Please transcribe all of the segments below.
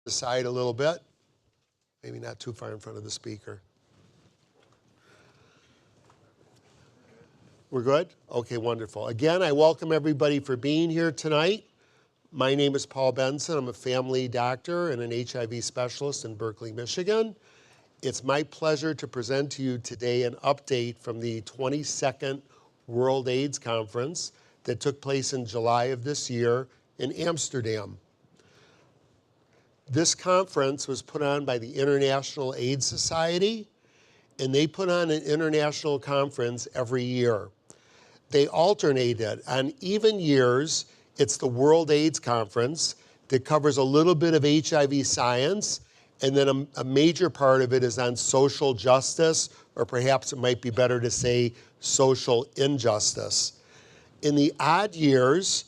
Aside a little bit, maybe not too far in front of the speaker. We're good? Okay, wonderful. Again, I welcome everybody for being here tonight. My name is Paul Benson. I'm a family doctor and an HIV specialist in Berkeley, Michigan. It's my pleasure to present to you today an update from the 22nd World AIDS Conference that took place in July of this year in Amsterdam. This conference was put on by the International AIDS Society, and they put on an international conference every year. They alternated. On even years, it's the World AIDS Conference that covers a little bit of HIV science, and then a major part of it is on social justice, or perhaps it might be better to say social injustice. In the odd years,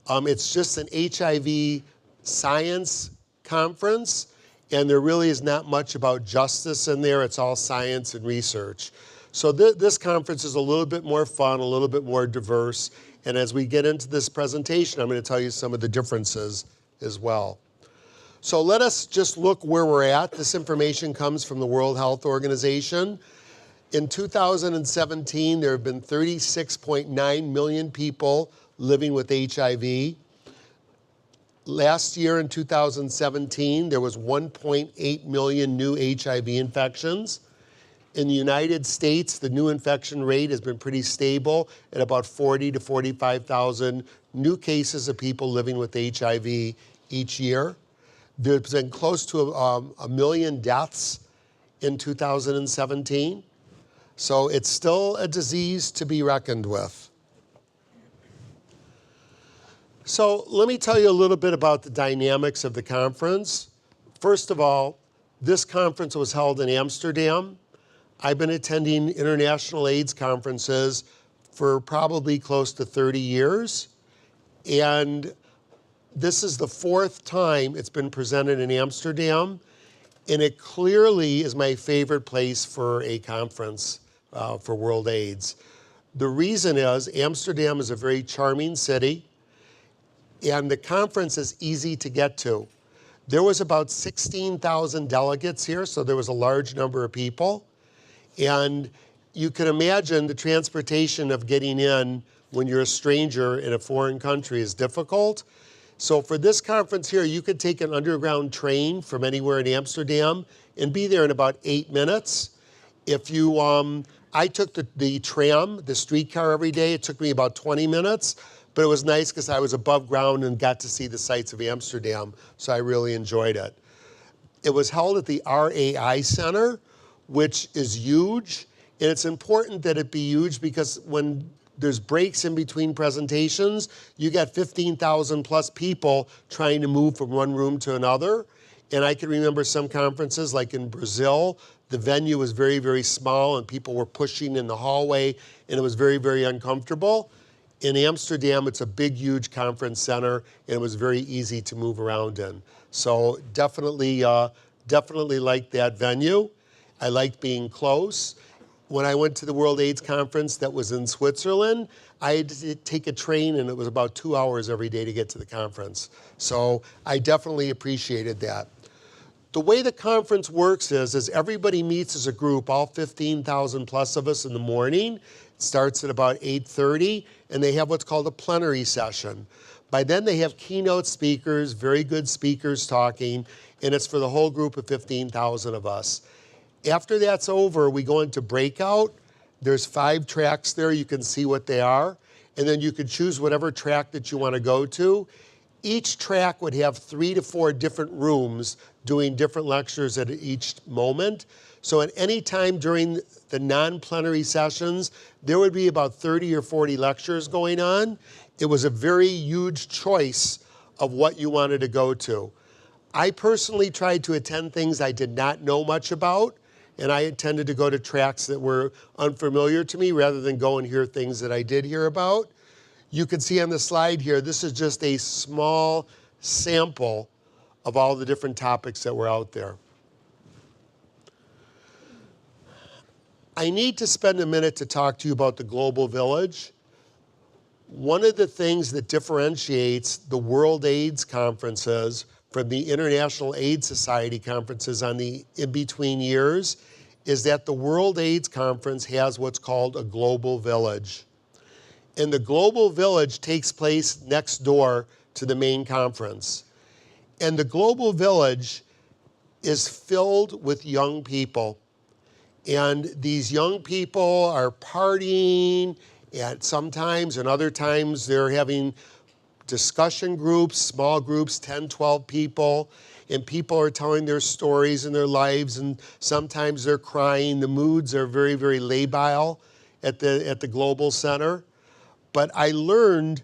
it's just an HIV science conference, and there really is not much about justice in there. It's all science and research. So this conference is a little bit more fun, a little bit more diverse, and as we get into this presentation, I'm going to tell you some of the differences as well. So let us just look where we're at. This information comes from the World Health Organization. In 2017, there have been 36.9 million people living with HIV. Last year in 2017, there was 1.8 million new HIV infections. In the United States, the new infection rate has been pretty stable at about 40 to 45,000 new cases of people living with HIV each year. There's been close to a million deaths in 2017. So it's still a disease to be reckoned with. So let me tell you a little bit about the dynamics of the conference. First of all, this conference was held in Amsterdam. I've been attending international AIDS conferences for probably close to 30 years. And this is the fourth time it's been presented in Amsterdam. And it clearly is my favorite place for a conference for World AIDS. The reason is Amsterdam is a very charming city, and the conference is easy to get to. There was about 16,000 delegates here, so there was a large number of people. And you can imagine the transportation of getting in when you're a stranger in a foreign country is difficult. So for this conference here, you could take an underground train from anywhere in Amsterdam and be there in about 8 minutes. If you, I took the tram, the streetcar every day. It took me about 20 minutes. But it was nice because I was above ground and got to see the sights of Amsterdam, so I really enjoyed it. It was held at the RAI Center, which is huge, and it's important that it be huge because when there's breaks in between presentations, you got 15,000 plus people trying to move from one room to another. And I can remember some conferences, like in Brazil, the venue was very, very small and people were pushing in the hallway, and it was very, very uncomfortable. In Amsterdam, it's a big, huge conference center, and it was very easy to move around in. So definitely liked that venue. I liked being close. When I went to the World AIDS Conference that was in Switzerland, I had to take a train, and it was about 2 hours every day to get to the conference. So I definitely appreciated that. The way the conference works is everybody meets as a group, all 15,000 plus of us in the morning. It starts at about 8:30, and they have what's called a plenary session. By then they have keynote speakers, very good speakers talking, and it's for the whole group of 15,000 of us. After that's over, we go into breakout. There's 5 tracks there. You can see what they are. And then you can choose whatever track that you want to go to. Each track would have 3 to 4 different rooms doing different lectures at each moment. So at any time during the non-plenary sessions, there would be about 30 or 40 lectures going on. It was a very huge choice of what you wanted to go to. I personally tried to attend things I did not know much about, and I tended to go to tracks that were unfamiliar to me rather than go and hear things that I did hear about. You can see on the slide here, this is just a small sample of all the different topics that were out there. I need to spend a minute to talk to you about the global village. One of the things that differentiates the World AIDS conferences from the International AIDS Society conferences on the in-between years is that the World AIDS Conference has what's called a global village. And the global village takes place next door to the main conference. And the global village is filled with young people. And these young people are partying, and sometimes and other times they're having discussion groups, small groups, 10, 12 people, and people are telling their stories and their lives, and sometimes they're crying. The moods are very, very labile at the Global Center. But I learned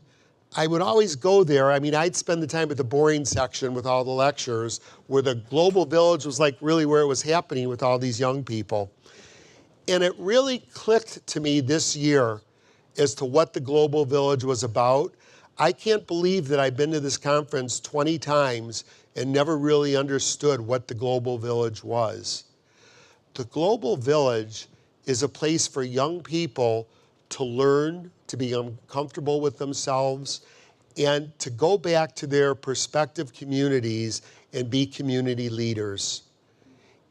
I would always go there. I mean, I'd spend the time at the boring section with all the lectures, where the Global Village was like really where it was happening with all these young people. And it really clicked to me this year as to what the Global Village was about. I can't believe that I've been to this conference 20 times and never really understood what the Global Village was. The Global Village is a place for young people to learn, to become comfortable with themselves, and to go back to their prospective communities and be community leaders.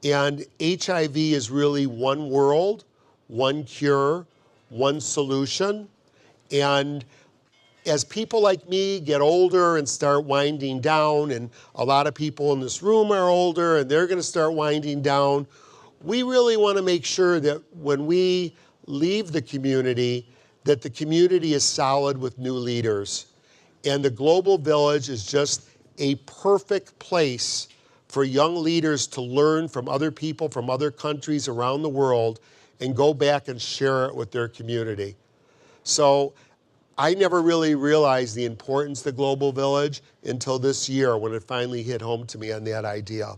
And HIV is really one world, one cure, one solution. And as people like me get older and start winding down, and a lot of people in this room are older and they're going to start winding down, we really want to make sure that when we leave the community, that the community is solid with new leaders. And the Global Village is just a perfect place for young leaders to learn from other people from other countries around the world and go back and share it with their community. So I never really realized the importance of the Global Village until this year when it finally hit home to me on that idea.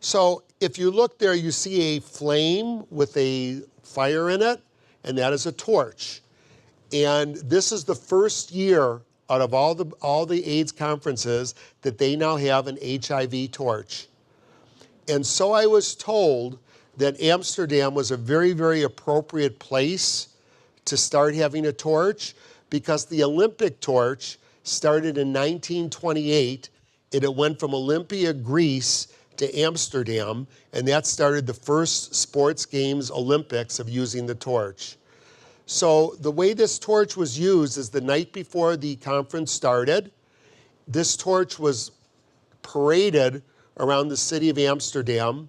So if you look there, you see a flame with a fire in it, and that is a torch. And this is the first year out of all the AIDS conferences that they now have an HIV torch. And so I was told that Amsterdam was a very, very appropriate place to start having a torch, because the Olympic torch started in 1928, and it went from Olympia, Greece to Amsterdam, and that started the first sports games Olympics of using the torch. So the way this torch was used is the night before the conference started, this torch was paraded around the city of Amsterdam.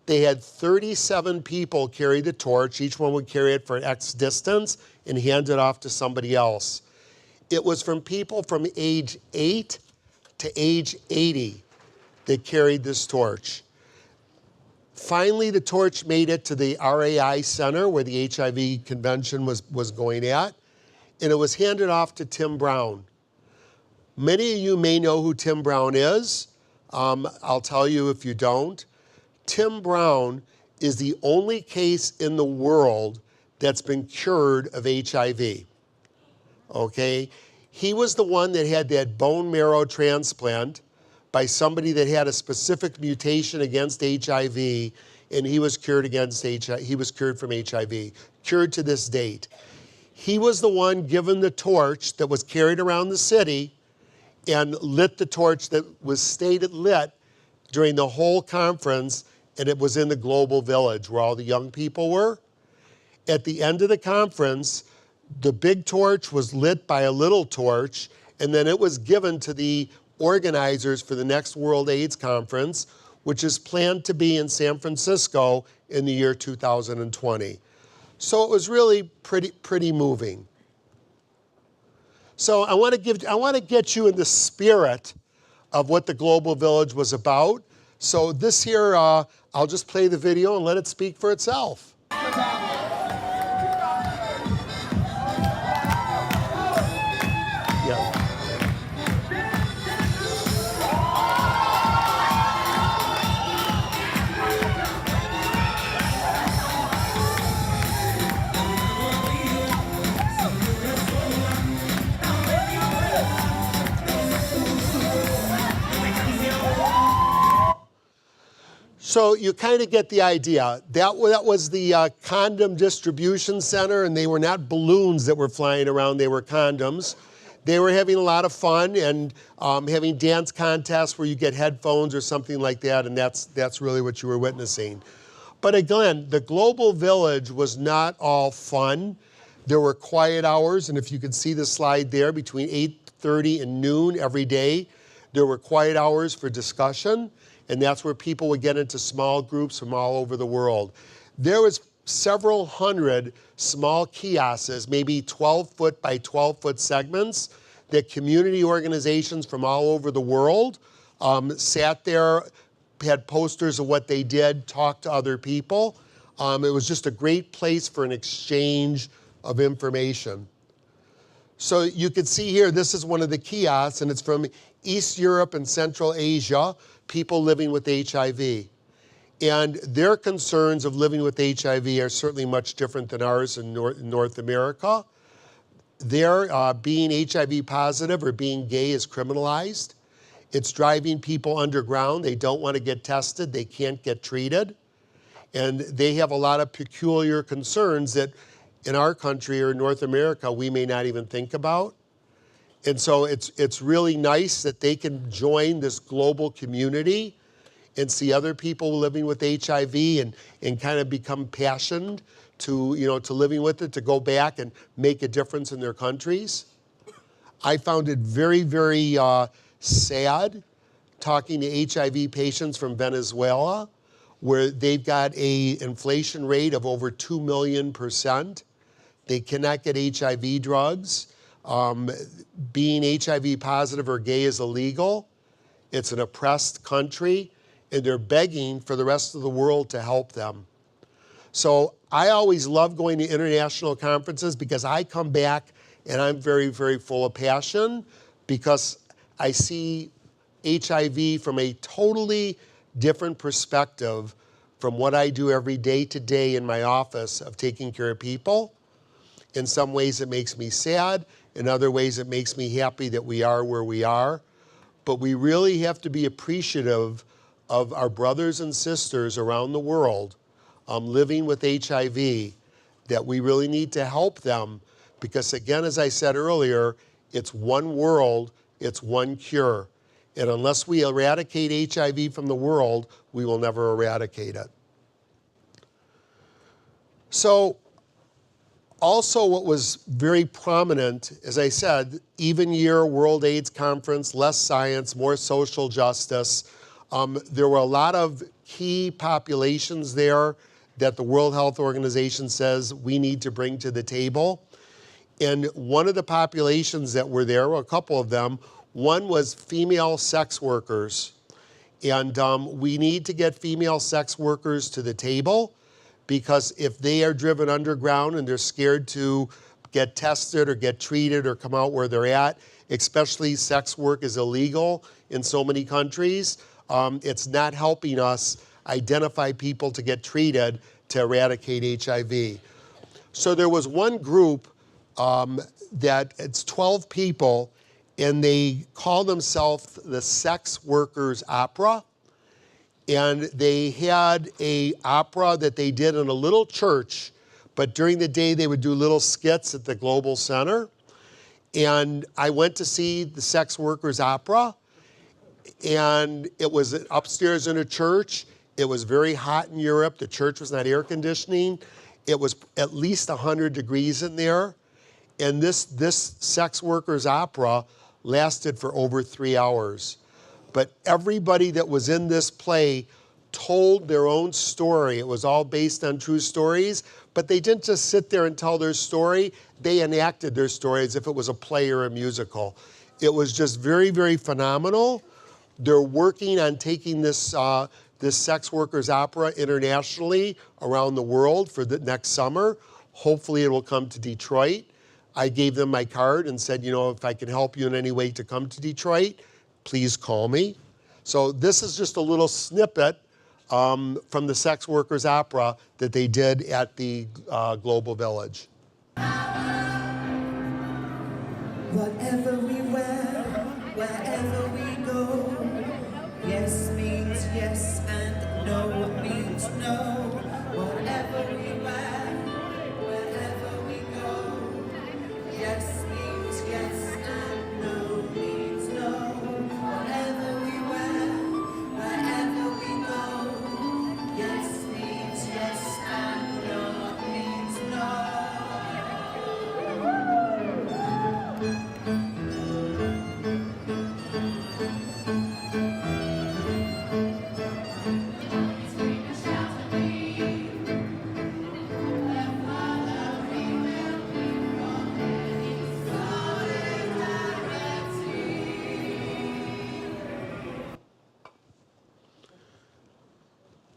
They had 37 people carry the torch. Each one would carry it for X distance and hand it off to somebody else. It was from people from age 8 to age 80 that carried this torch. Finally, the torch made it to the RAI Center where the HIV convention was going at, and it was handed off to Tim Brown. Many of you may know who Tim Brown is. I'll tell you if you don't. Tim Brown is the only case in the world that's been cured of HIV, okay? He was the one that had that bone marrow transplant by somebody that had a specific mutation against HIV, and he was cured against HIV. He was cured from HIV, cured to this date. He was the one given the torch that was carried around the city and lit the torch that was stayed lit during the whole conference, and it was in the Global Village where all the young people were. At the end of the conference, the big torch was lit by a little torch, and then it was given to the organizers for the next World AIDS Conference, which is planned to be in San Francisco in the year 2020. So it was really pretty moving. So I want to get you in the spirit of what the Global Village was about. So this here, I'll just play the video and let it speak for itself. Yeah. So you kind of get the idea. That was the condom distribution center, and they were not balloons that were flying around, they were condoms. they were having a lot of fun and having dance contests where you get headphones or something like that, and that's really what you were witnessing. But again, the Global Village was not all fun. There were quiet hours, and if you can see the slide there, between 8:30 and noon every day, there were quiet hours for discussion, and that's where people would get into small groups from all over the world. There was several hundred small kiosks, maybe 12-foot by 12-foot segments, that community organizations from all over the world sat there, had posters of what they did, talked to other people. It was just a great place for an exchange of information. So you can see here, this is one of the kiosks, and it's from East Europe and Central Asia, people living with HIV. And their concerns of living with HIV are certainly much different than ours in North America. There, being HIV positive or being gay is criminalized. It's driving people underground. They don't want to get tested. They can't get treated. And they have a lot of peculiar concerns that in our country or North America, we may not even think about. And so it's really nice that they can join this global community and see other people living with HIV and kind of become passionate to living with it, to go back and make a difference in their countries. I found it very, very sad talking to HIV patients from Venezuela, where they've got an inflation rate of over 2 million%. They cannot get HIV drugs. Being HIV positive or gay is illegal. It's an oppressed country, and they're begging for the rest of the world to help them. So I always love going to international conferences because I come back and I'm very, very full of passion because I see HIV from a totally different perspective from what I do every day to day in my office of taking care of people. In some ways it makes me sad. In other ways it makes me happy that we are where we are. But we really have to be appreciative of our brothers and sisters around the world living with HIV, that we really need to help them because, again, as I said earlier, it's one world, it's one cure. And unless we eradicate HIV from the world, we will never eradicate it. So also what was very prominent, as I said, even year World AIDS Conference, less science, more social justice. There were a lot of key populations there that the World Health Organization says we need to bring to the table. And one of the populations that were there, a couple of them, one was female sex workers. And we need to get female sex workers to the table because if they are driven underground and they're scared to get tested or get treated or come out where they're at, especially sex work is illegal in so many countries, it's not helping us identify people to get treated to eradicate HIV. So there was one group that it's 12 people, and they call themselves the Sex Workers Opera. And they had a opera that they did in a little church, but during the day they would do little skits at the Global Center. And I went to see the Sex Workers Opera, and it was upstairs in a church. It was very hot in Europe. The church was not air conditioning. It was at least 100 degrees in there. And this Sex Workers Opera lasted for over 3 hours. But everybody that was in this play told their own story. It was all based on true stories, but they didn't just sit there and tell their story. They enacted their story as if it was a play or a musical. It was just very, very phenomenal. They're working on taking this Sex Workers Opera internationally around the world for the next summer. Hopefully it will come to Detroit. I gave them my card and said, if I can help you in any way to come to Detroit, please call me. So this is just a little snippet from the Sex Workers Opera that they did at the Global Village. Whatever we wear, wherever we go, yes means yes and no means no. Whatever we wear, wherever we go, yes means yes and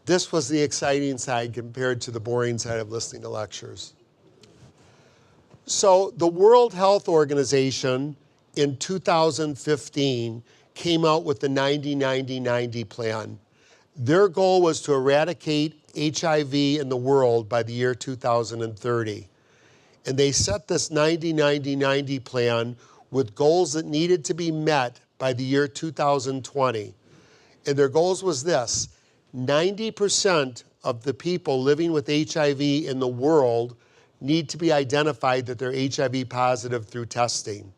This was the exciting side compared to the boring side of listening to lectures. So the World Health Organization in 2015 came out with the 90-90-90 plan. Their goal was to eradicate HIV in the world by the year 2030. And they set this 90-90-90 plan with goals that needed to be met by the year 2020. And their goals was this: 90% of the people living with HIV in the world need to be identified that they're HIV positive through testing.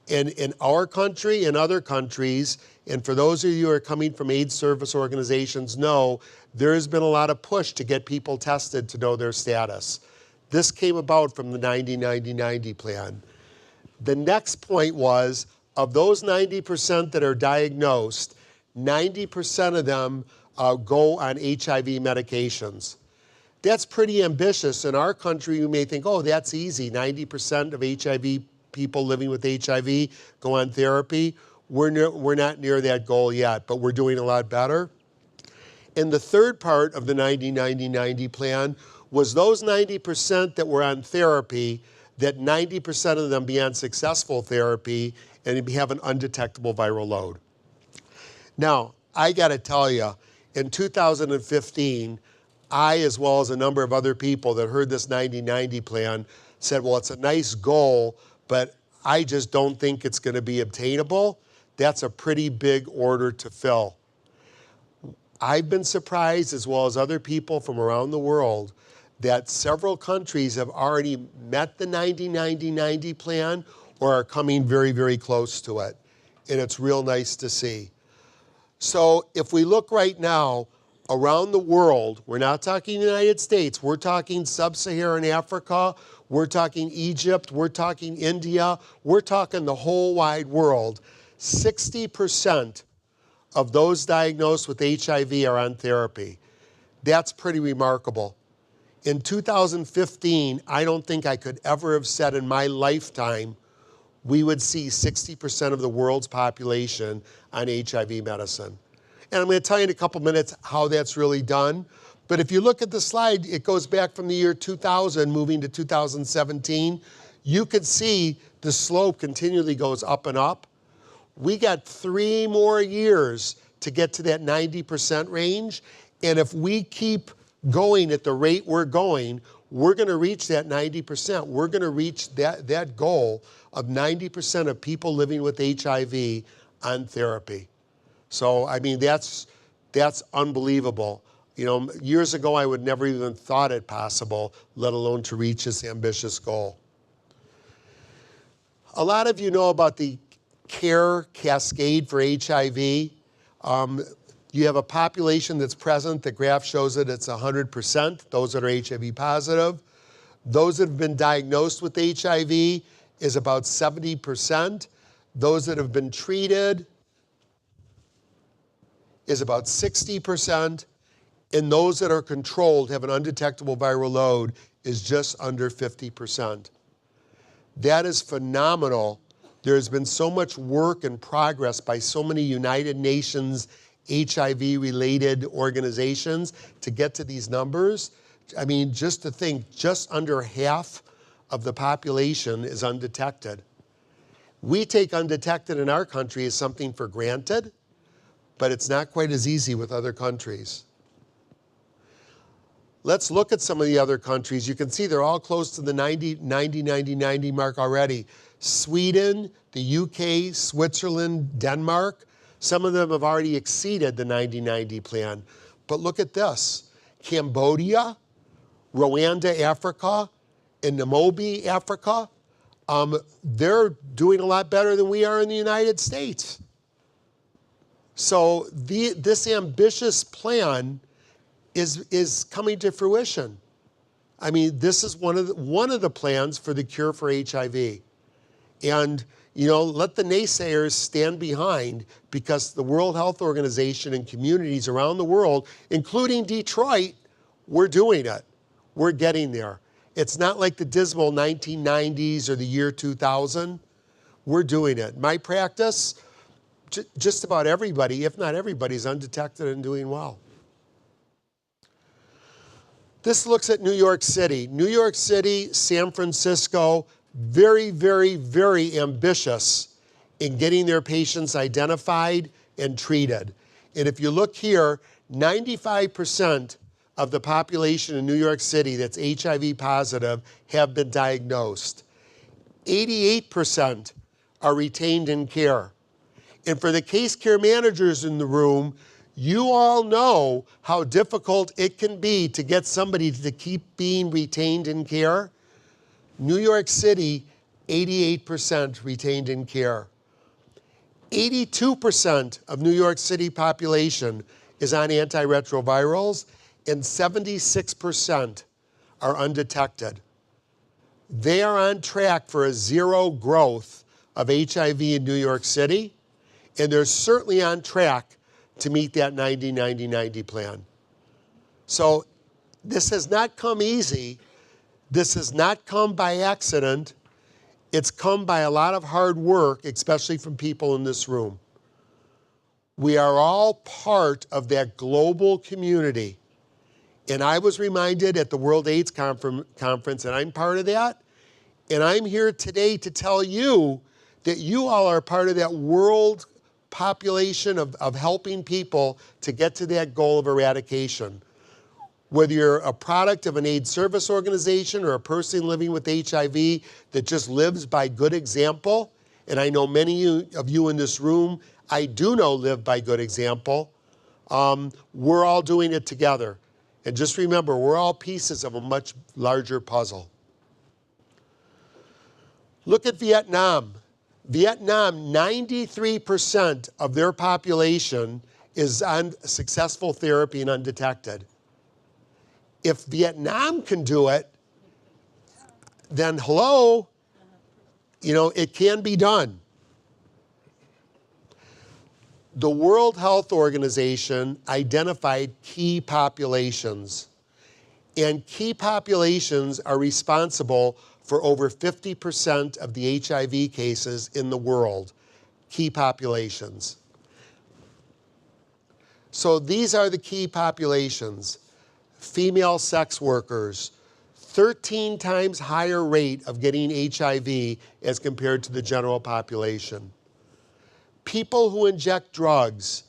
And in our country and other countries, and for those of you who are coming from AIDS service organizations know, there has been a lot of push to get people tested to know their status. This came about from the 90-90-90 plan. The next point was, of those 90% that are diagnosed, 90% of them go on HIV medications. That's pretty ambitious. In our country, you may think, oh, that's easy. 90% of HIV people living with HIV go on therapy. We're not near that goal yet, but we're doing a lot better. And the third part of the 90-90-90 plan was those 90% that were on therapy, that 90% of them be on successful therapy and have an undetectable viral load. Now, I got to tell you, in 2015, I, as well as a number of other people that heard this 90-90 plan, said, well, it's a nice goal, but I just don't think it's going to be obtainable. That's a pretty big order to fill. I've been surprised, as well as other people from around the world, that several countries have already met the 90-90-90 plan or are coming very, very close to it. And it's real nice to see. So if we look right now around the world, we're not talking the United States, we're talking sub-Saharan Africa, we're talking Egypt, we're talking India, we're talking the whole wide world. 60% of those diagnosed with HIV are on therapy. That's pretty remarkable. In 2015, I don't think I could ever have said in my lifetime we would see 60% of the world's population on HIV medicine. And I'm going to tell you in a couple minutes how that's really done. But if you look at the slide, it goes back from the year 2000, moving to 2017. You could see the slope continually goes up and up. We got 3 more years to get to that 90% range. And if we keep going at the rate we're going, we're going to reach that 90%. We're going to reach that goal of 90% of people living with HIV on therapy. So, I mean, that's unbelievable. You know, years ago, I would never even thought it possible, let alone to reach this ambitious goal. A lot of you know about the care cascade for HIV. You have a population that's present. The graph shows that it's 100%, those that are HIV positive. Those that have been diagnosed with HIV is about 70%. Those that have been treated is about 60%. And those that are controlled, have an undetectable viral load, is just under 50%. That is phenomenal. There's been so much work and progress by so many United Nations HIV-related organizations to get to these numbers. I mean, just to think, just under half of the population is undetected. We take undetected in our country as something for granted, but it's not quite as easy with other countries. Let's look at some of the other countries. You can see they're all close to the 90-90-90 mark already. Sweden, the UK, Switzerland, Denmark. Some of them have already exceeded the 90-90 plan. But look at this. Cambodia, Rwanda, Africa, and Namibia, Africa, they're doing a lot better than we are in the United States. So this ambitious plan is coming to fruition. I mean, this is one of the plans for the cure for HIV. And, you know, let the naysayers stand behind, because the World Health Organization and communities around the world, including Detroit, we're doing it. We're getting there. It's not like the dismal 1990s or the year 2000. We're doing it. My practice, just about everybody, if not everybody, is undetected and doing well. This looks at New York City. New York City, San Francisco, very, very, very ambitious in getting their patients identified and treated. And if you look here, 95% of the population in New York City that's HIV positive have been diagnosed. 88% are retained in care. And for the case care managers in the room, you all know how difficult it can be to get somebody to keep being retained in care. New York City, 88% retained in care. 82% of New York City population is on antiretrovirals, and 76% are undetected. They are on track for a zero growth of HIV in New York City, and they're certainly on track to meet that 90-90-90 plan. So this has not come easy. This has not come by accident. It's come by a lot of hard work, especially from people in this room. We are all part of that global community. And I was reminded at the World AIDS Conference, and I'm part of that. And I'm here today to tell you that you all are part of that world population of helping people to get to that goal of eradication. Whether you're a product of an AIDS service organization or a person living with HIV that just lives by good example, and I know many of you in this room, I do know live by good example, we're all doing it together. And just remember, we're all pieces of a much larger puzzle. Look at Vietnam. Vietnam, 93% of their population is on successful therapy and undetected. If Vietnam can do it, then hello, it can be done. The World Health Organization identified key populations, and key populations are responsible for over 50% of the HIV cases in the world, key populations. So these are the key populations. Female sex workers, 13 times higher rate of getting HIV as compared to the general population. People who inject drugs,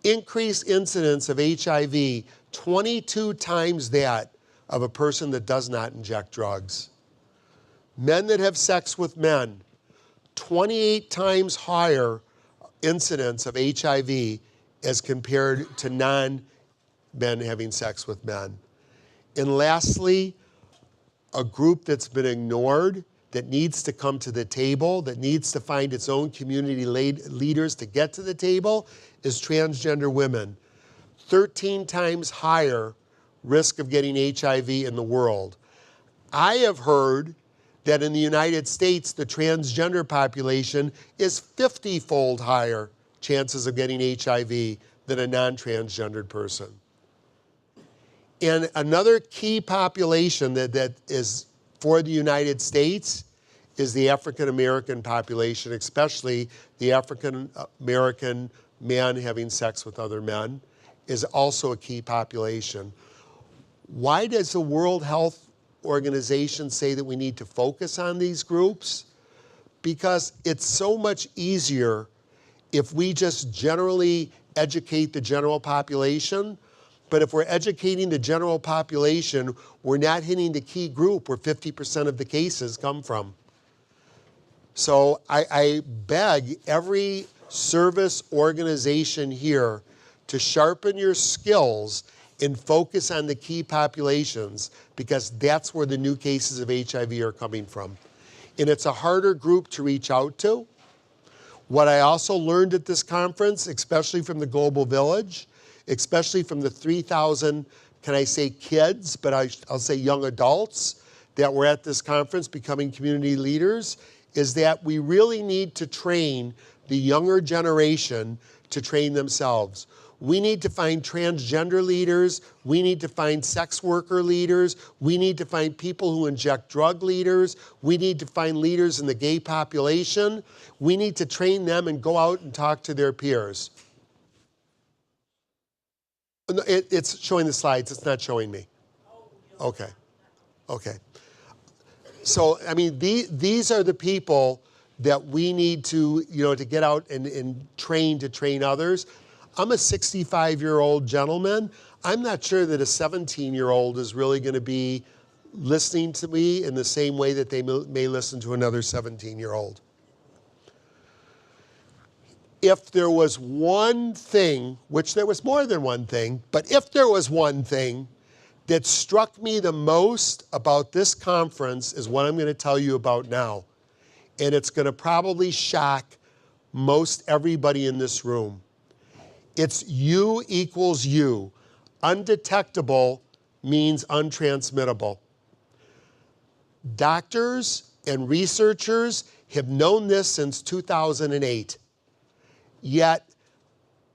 increased incidence of HIV, 22 times that of a person that does not inject drugs. Men that have sex with men, 28 times higher incidence of HIV as compared to non-men having sex with men. And lastly, a group that's been ignored, that needs to come to the table, that needs to find its own community leaders to get to the table, is transgender women. 13 times higher risk of getting HIV in the world. I have heard that in the United States, the transgender population is 50-fold higher chances of getting HIV than a non-transgendered person. And another key population that is for the United States is the African American population, especially the African American man having sex with other men, is also a key population. Why does the World Health Organization say that we need to focus on these groups? Because it's so much easier if we just generally educate the general population. But if we're educating the general population, we're not hitting the key group where 50% of the cases come from. So I beg every service organization here to sharpen your skills and focus on the key populations, because that's where the new cases of HIV are coming from. And it's a harder group to reach out to. What I also learned at this conference, especially from the Global Village, especially from the 3,000, can I say kids, but I'll say young adults that were at this conference becoming community leaders, is that we really need to train the younger generation to train themselves. We need to find transgender leaders. We need to find sex worker leaders. We need to find people who inject drug leaders. We need to find leaders in the gay population. We need to train them and go out and talk to their peers. It's showing the slides, it's not showing me. Okay, okay. So, I mean, these are the people that we need to, to get out and train to train others. I'm a 65-year-old gentleman. I'm not sure that a 17-year-old is really going to be listening to me in the same way that they may listen to another 17-year-old. If there was one thing, which there was more than one thing, but if there was one thing that struck me the most about this conference is what I'm going to tell you about now. And it's going to probably shock most everybody in this room. It's U equals U. Undetectable means untransmittable. Doctors and researchers have known this since 2008. Yet,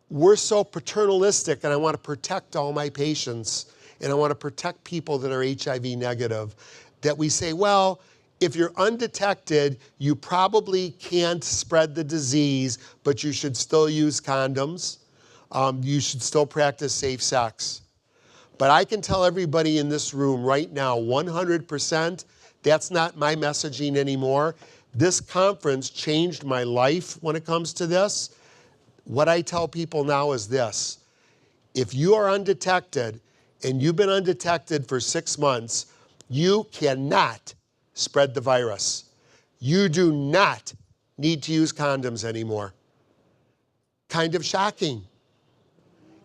we're so paternalistic, and I want to protect all my patients, and I want to protect people that are HIV negative, that we say, well, if you're undetected, you probably can't spread the disease, but you should still use condoms. You should still practice safe sex. But I can tell everybody in this room right now, 100%, that's not my messaging anymore. This conference changed my life when it comes to this. What I tell people now is this: if you are undetected and you've been undetected for 6 months, you cannot spread the virus. You do not need to use condoms anymore. Kind of shocking.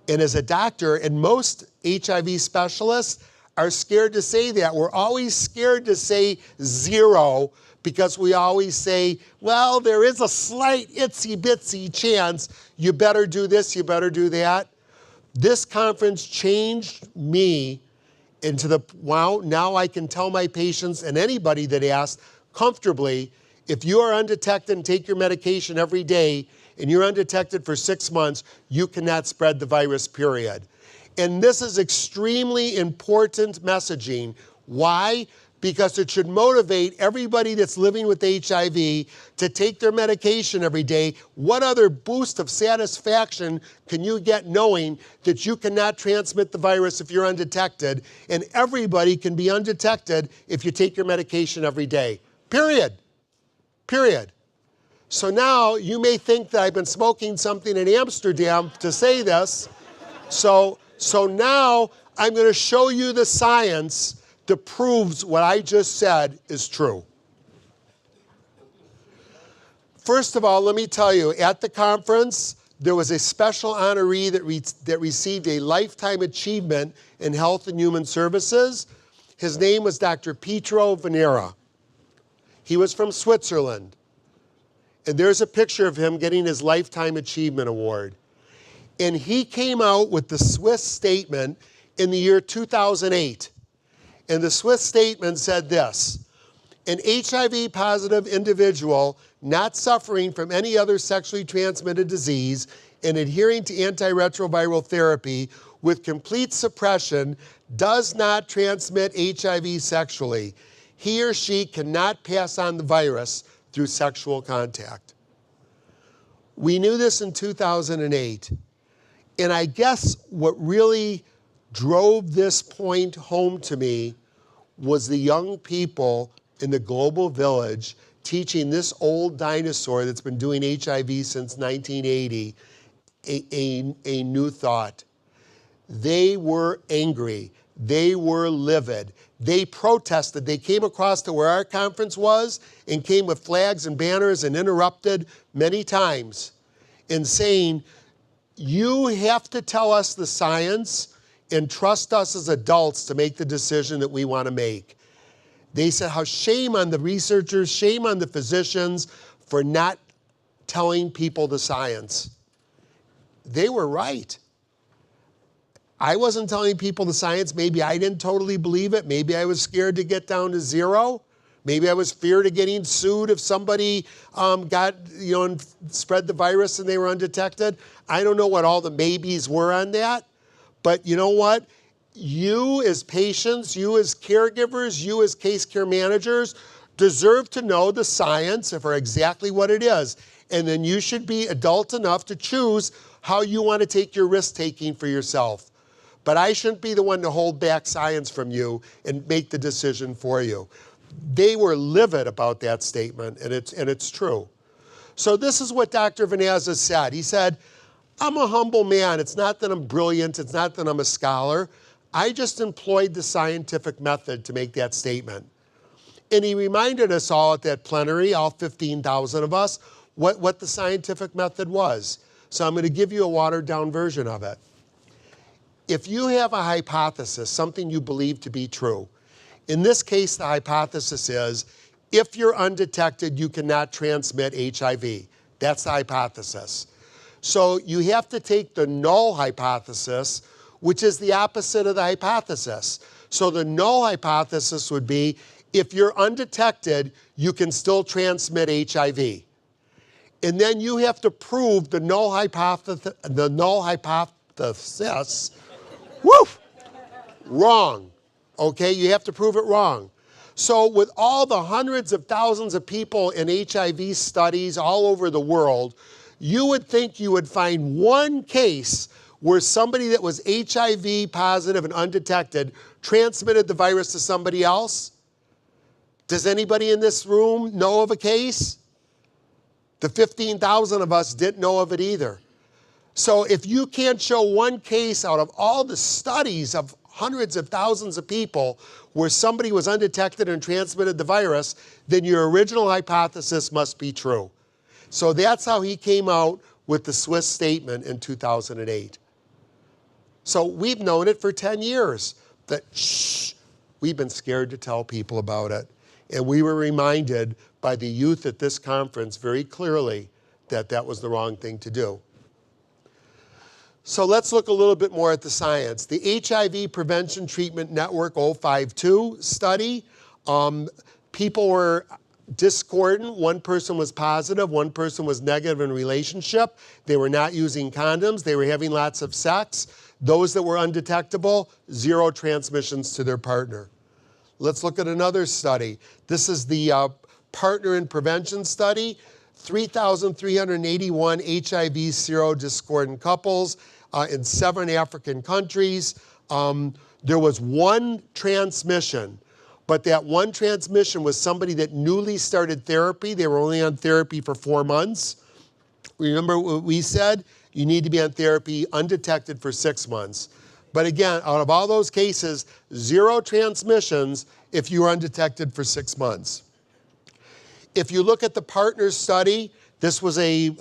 And as a doctor, and most HIV specialists are scared to say that. We're always scared to say 0 because we always say, well, there is a slight itsy bitsy chance. You better do this, you better do that. This conference changed me into the, wow, now I can tell my patients and anybody that asks comfortably, if you are undetected and take your medication every day and you're undetected for 6 months, you cannot spread the virus, period. And this is extremely important messaging. Why? Because it should motivate everybody that's living with HIV to take their medication every day. What other boost of satisfaction can you get knowing that you cannot transmit the virus if you're undetected, and everybody can be undetected if you take your medication every day? Period. Period. So now you may think that I've been smoking something in Amsterdam to say this. So now I'm going to show you the science that proves what I just said is true. First of all, let me tell you, at the conference, there was a special honoree that received a Lifetime Achievement in Health and Human Services. His name was Dr. Pietro Venera. He was from Switzerland. And there's a picture of him getting his Lifetime Achievement Award. And he came out with the Swiss statement in the year 2008. And the Swiss statement said this: an HIV-positive individual not suffering from any other sexually transmitted disease and adhering to antiretroviral therapy with complete suppression does not transmit HIV sexually. He or she cannot pass on the virus through sexual contact. We knew this in 2008. And I guess what really drove this point home to me was the young people in the global village teaching this old dinosaur that's been doing HIV since 1980 a new thought. They were angry. They were livid. They protested. They came across to where our conference was and came with flags and banners and interrupted many times in saying, you have to tell us the science and trust us as adults to make the decision that we want to make. They said, how shame on the researchers, shame on the physicians for not telling people the science. They were right. I wasn't telling people the science. Maybe I didn't totally believe it. Maybe I was scared to get down to 0. Maybe I was feared of getting sued if somebody got, and spread the virus and they were undetected. I don't know what all the maybes were on that. But you know what? You as patients, you as caregivers, you as case care managers deserve to know the science for exactly what it is. And then you should be adult enough to choose how you want to take your risk-taking for yourself. But I shouldn't be the one to hold back science from you and make the decision for you. They were livid about that statement, and it's true. So this is what Dr. Venazza said. He said, I'm a humble man. It's not that I'm brilliant. It's not that I'm a scholar. I just employed the scientific method to make that statement. And he reminded us all at that plenary, all 15,000 of us, what the scientific method was. So I'm going to give you a watered down version of it. If you have a hypothesis, something you believe to be true, in this case, the hypothesis is, if you're undetected, you cannot transmit HIV. That's the hypothesis. So you have to take the null hypothesis, which is the opposite of the hypothesis. So the null hypothesis would be, if you're undetected, you can still transmit HIV. And then you have to prove the null hypothesis, wrong. Okay, you have to prove it wrong. So with all the hundreds of thousands of people in HIV studies all over the world, you would think you would find one case where somebody that was HIV positive and undetected transmitted the virus to somebody else. Does anybody in this room know of a case? The 15,000 of us didn't know of it either. So if you can't show one case out of all the studies of hundreds of thousands of people where somebody was undetected and transmitted the virus, then your original hypothesis must be true. So that's how he came out with the Swiss statement in 2008. So we've known it for 10 years, that we've been scared to tell people about it. And we were reminded by the youth at this conference very clearly that that was the wrong thing to do. So let's look a little bit more at the science. The HIV Prevention Treatment Network 052 study, people were discordant. One person was positive, one person was negative in relationship. They were not using condoms. They were having lots of sex. Those that were undetectable, 0 transmissions to their partner. Let's look at another study. This is the Partner in Prevention study. 3,381 HIV serodiscordant couples in 7 African countries. There was 1 transmission, but that 1 transmission was somebody that newly started therapy. They were only on therapy for 4 months. Remember what we said? You need to be on therapy undetected for 6 months. But again, out of all those cases, 0 transmissions if you were undetected for 6 months. If you look at the partner study, this was a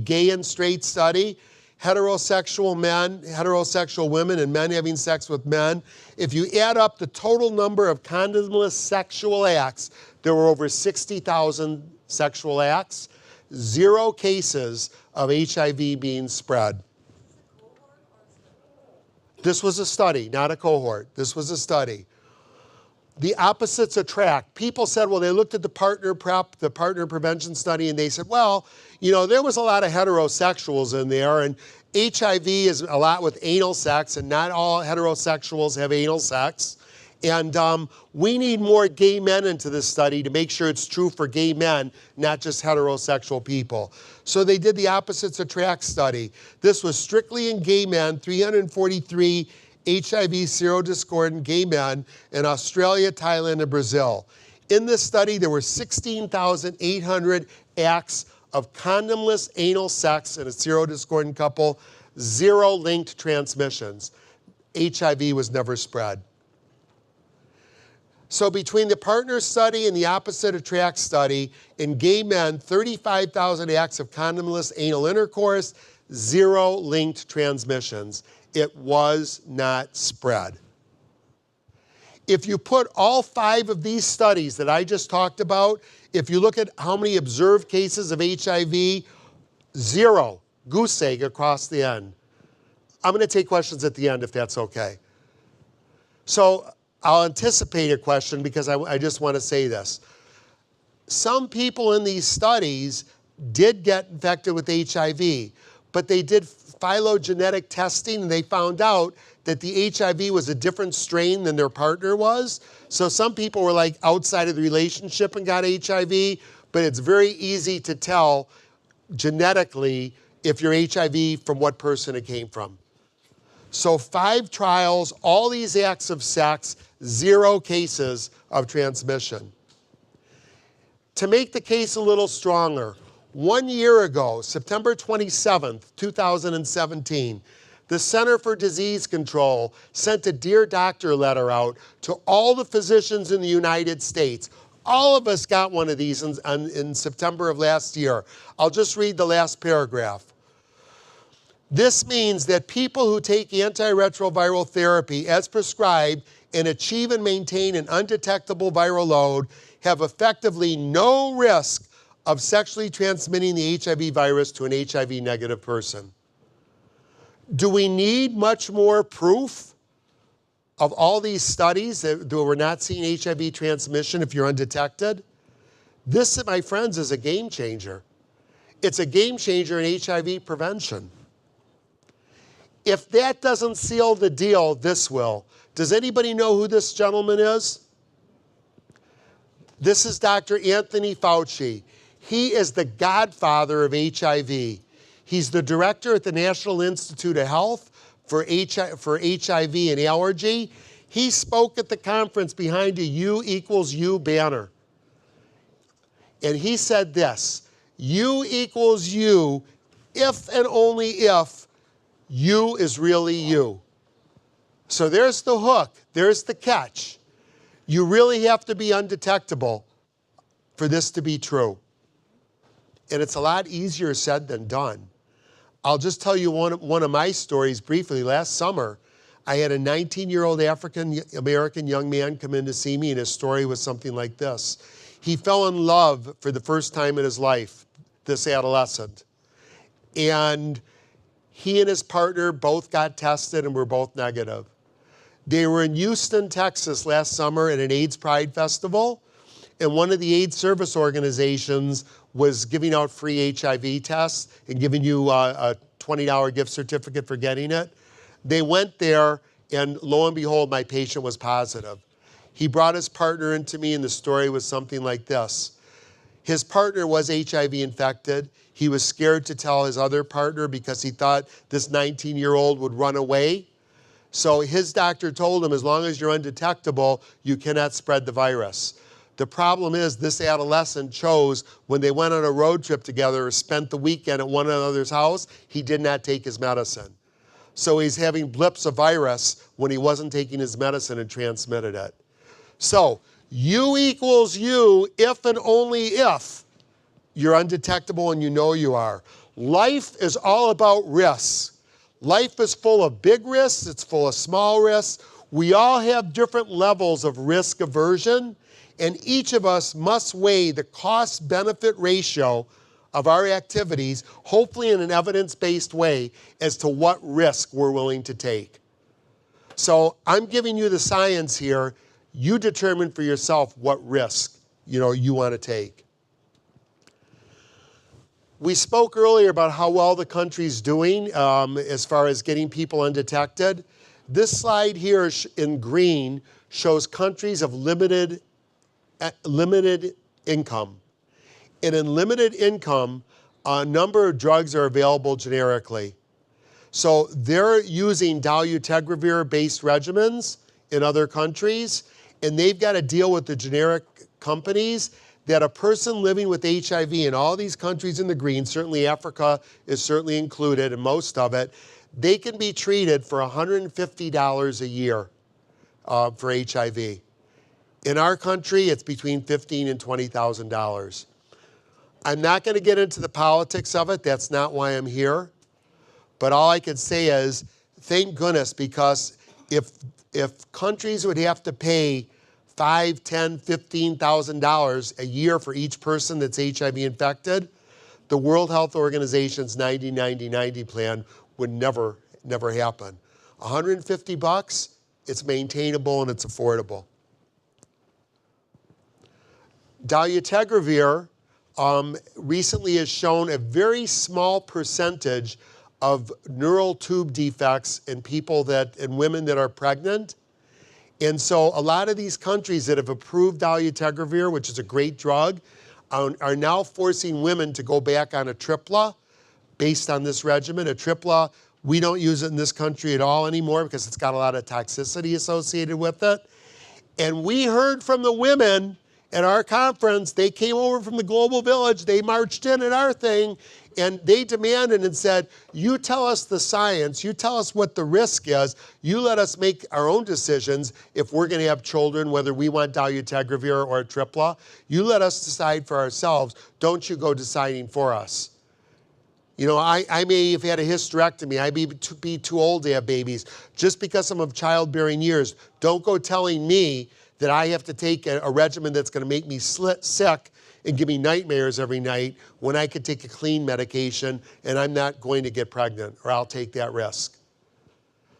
gay and straight study. Heterosexual men, heterosexual women, and men having sex with men. If you add up the total number of condomless sexual acts, there were over 60,000 sexual acts. 0 cases of HIV being spread. This was a study, not a cohort. This was a study. The opposites attract. People said, well, they looked at the partner prevention study, and they said, well, you know, there was a lot of heterosexuals in there, and HIV is a lot with anal sex, and not all heterosexuals have anal sex. And we need more gay men into this study to make sure it's true for gay men, not just heterosexual people. So they did the opposites attract study. This was strictly in gay men, 343 HIV serodiscordant gay men in Australia, Thailand, and Brazil. In this study, there were 16,800 acts of condomless anal sex in a serodiscordant couple, 0 linked transmissions. HIV was never spread. So between the partner study and the opposite attract study, in gay men, 35,000 acts of condomless anal intercourse, 0 linked transmissions. It was not spread. If you put all 5 of these studies that I just talked about, if you look at how many observed cases of HIV, 0, goose egg across the end. I'm going to take questions at the end if that's okay. So I'll anticipate a question because I just want to say this. Some people in these studies did get infected with HIV, but they did phylogenetic testing and they found out that the HIV was a different strain than their partner was. So some people were like outside of the relationship and got HIV, but it's very easy to tell genetically if you're HIV from what person it came from. So 5 trials, all these acts of sex, 0 cases of transmission. To make the case a little stronger, 1 year ago, September 27th, 2017, the Center for Disease Control sent a Dear Doctor letter out to all the physicians in the United States. All of us got one of these in September of last year. I'll just read the last paragraph. This means that people who take antiretroviral therapy as prescribed and achieve and maintain an undetectable viral load have effectively no risk of sexually transmitting the HIV virus to an HIV negative person. Do we need much more proof of all these studies that we're not seeing HIV transmission if you're undetected? This, my friends, is a game changer. It's a game changer in HIV prevention. If that doesn't seal the deal, this will. Does anybody know who this gentleman is? This is Dr. Anthony Fauci. He is the godfather of HIV. He's the director at the National Institute of Health for HIV and allergy. He spoke at the conference behind a U equals U banner. And he said this, U equals U if and only if you is really you. So there's the hook, there's the catch. You really have to be undetectable for this to be true. And it's a lot easier said than done. I'll just tell you one of my stories briefly. Last summer, I had a 19-year-old African-American young man come in to see me, and his story was something like this. He fell in love for the first time in his life, this adolescent. And he and his partner both got tested and were both negative. They were in Houston, Texas last summer at an AIDS Pride Festival, and one of the AIDS service organizations was giving out free HIV tests and giving you a $20 gift certificate for getting it. They went there, and lo and behold, my patient was positive. He brought his partner into me, and the story was something like this. His partner was HIV infected. He was scared to tell his other partner because he thought this 19-year-old would run away. So his doctor told him, as long as you're undetectable, you cannot spread the virus. The problem is this adolescent chose, when they went on a road trip together or spent the weekend at one another's house, he did not take his medicine. So he's having blips of virus when he wasn't taking his medicine and transmitted it. So U equals U if and only if you're undetectable and you know you are. Life is all about risks. Life is full of big risks, it's full of small risks. We all have different levels of risk aversion, and each of us must weigh the cost-benefit ratio of our activities, hopefully in an evidence-based way, as to what risk we're willing to take. So I'm giving you the science here. You determine for yourself what risk you want to take. We spoke earlier about how well the country's doing as far as getting people undetected. This slide here in green shows countries of limited income. And in limited income, a number of drugs are available generically. So they're using dolutegravir-based regimens in other countries, and they've got to deal with the generic companies that a person living with HIV in all these countries in the green, certainly Africa is certainly included in most of it, they can be treated for $150 a year for HIV. In our country, it's between $15,000 and $20,000. I'm not going to get into the politics of it. That's not why I'm here. But all I can say is, thank goodness, because if countries would have to pay $5,000, $10,000, $15,000 a year for each person that's HIV infected, the World Health Organization's 90-90-90 plan would never happen. $150, it's maintainable and it's affordable. Dolutegravir recently has shown a very small percentage of neural tube defects in women that are pregnant. And so a lot of these countries that have approved dolutegravir, which is a great drug, are now forcing women to go back on a tripla based on this regimen. A tripla We don't use it in this country at all anymore because it's got a lot of toxicity associated with it. And we heard from the women at our conference. They came over from the Global Village, they marched in at our thing, and they demanded and said, you tell us the science, you tell us what the risk is, you let us make our own decisions if we're gonna have children, whether we want dolutegravir or Tripla. You let us decide for ourselves, don't you go deciding for us. You know, I may have had a hysterectomy. I may be too old to have babies. Just because I'm of childbearing years, don't go telling me that I have to take a regimen that's going to make me sick and give me nightmares every night when I could take a clean medication and I'm not going to get pregnant, or I'll take that risk.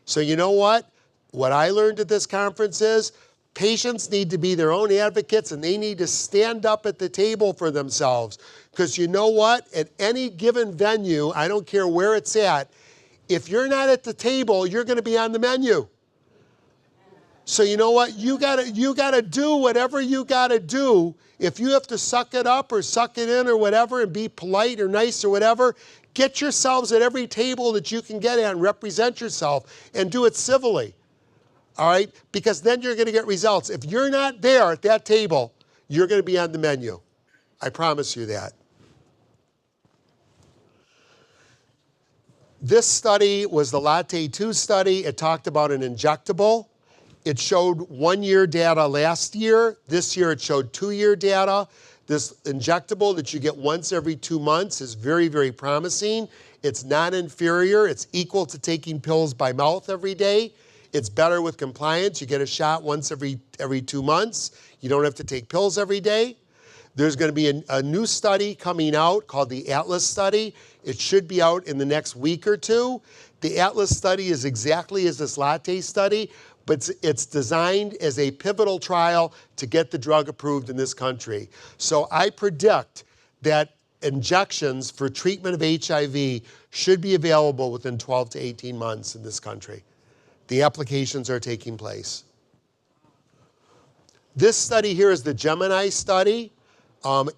So you know what? What I learned at this conference is patients need to be their own advocates and they need to stand up at the table for themselves. Because you know what? At any given venue, I don't care where it's at, if you're not at the table, you're going to be on the menu. So you know what? You gotta do whatever you gotta do. If you have to suck it up or suck it in or whatever and be polite or nice or whatever, get yourselves at every table that you can get at and represent yourself and do it civilly. All right? Because then you're gonna get results. If you're not there at that table, you're gonna be on the menu. I promise you that. This study was the Latte 2 study. It talked about an injectable. It showed 1-year data last year. This year it showed 2-year data. This injectable that you get once every 2 months is very, very promising. It's non-inferior. It's equal to taking pills by mouth every day. It's better with compliance. You get a shot once every 2 months. You don't have to take pills every day. There's going to be a new study coming out called the Atlas study. It should be out in the next week or two. The Atlas study is exactly as this Latte study, but it's designed as a pivotal trial to get the drug approved in this country. So I predict that injections for treatment of HIV should be available within 12 to 18 months in this country. The applications are taking place. This study here is the Gemini study,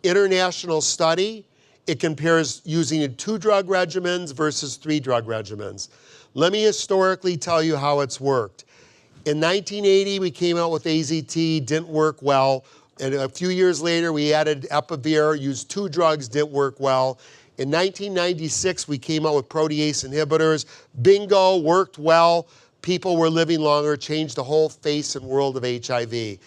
international study. It compares using 2 drug regimens versus 3 drug regimens. Let me historically tell you how it's worked. In 1980, we came out with AZT, didn't work well. And a few years later, we added Epivir, used 2 drugs, didn't work well. In 1996, we came out with protease inhibitors. Bingo, worked well. People were living longer, changed the whole face and world of HIV.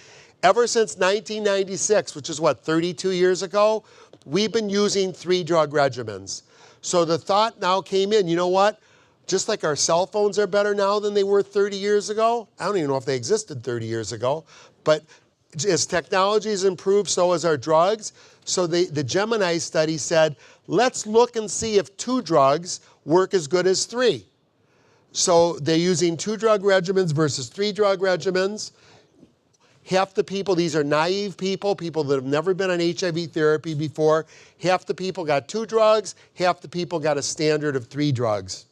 Ever since 1996, which is what, 32 years ago, we've been using 3 drug regimens. So the thought now came in, you know what? Just like our cell phones are better now than they were 30 years ago. I don't even know if they existed 30 years ago. But as technology has improved, so has our drugs. So the Gemini study said, let's look and see if 2 drugs work as good as 3. So they're using 2 drug regimens versus 3 drug regimens. Half the people, these are naive people, people that have never been on HIV therapy before. Half the people got 2 drugs, half the people got a standard of 3 drugs.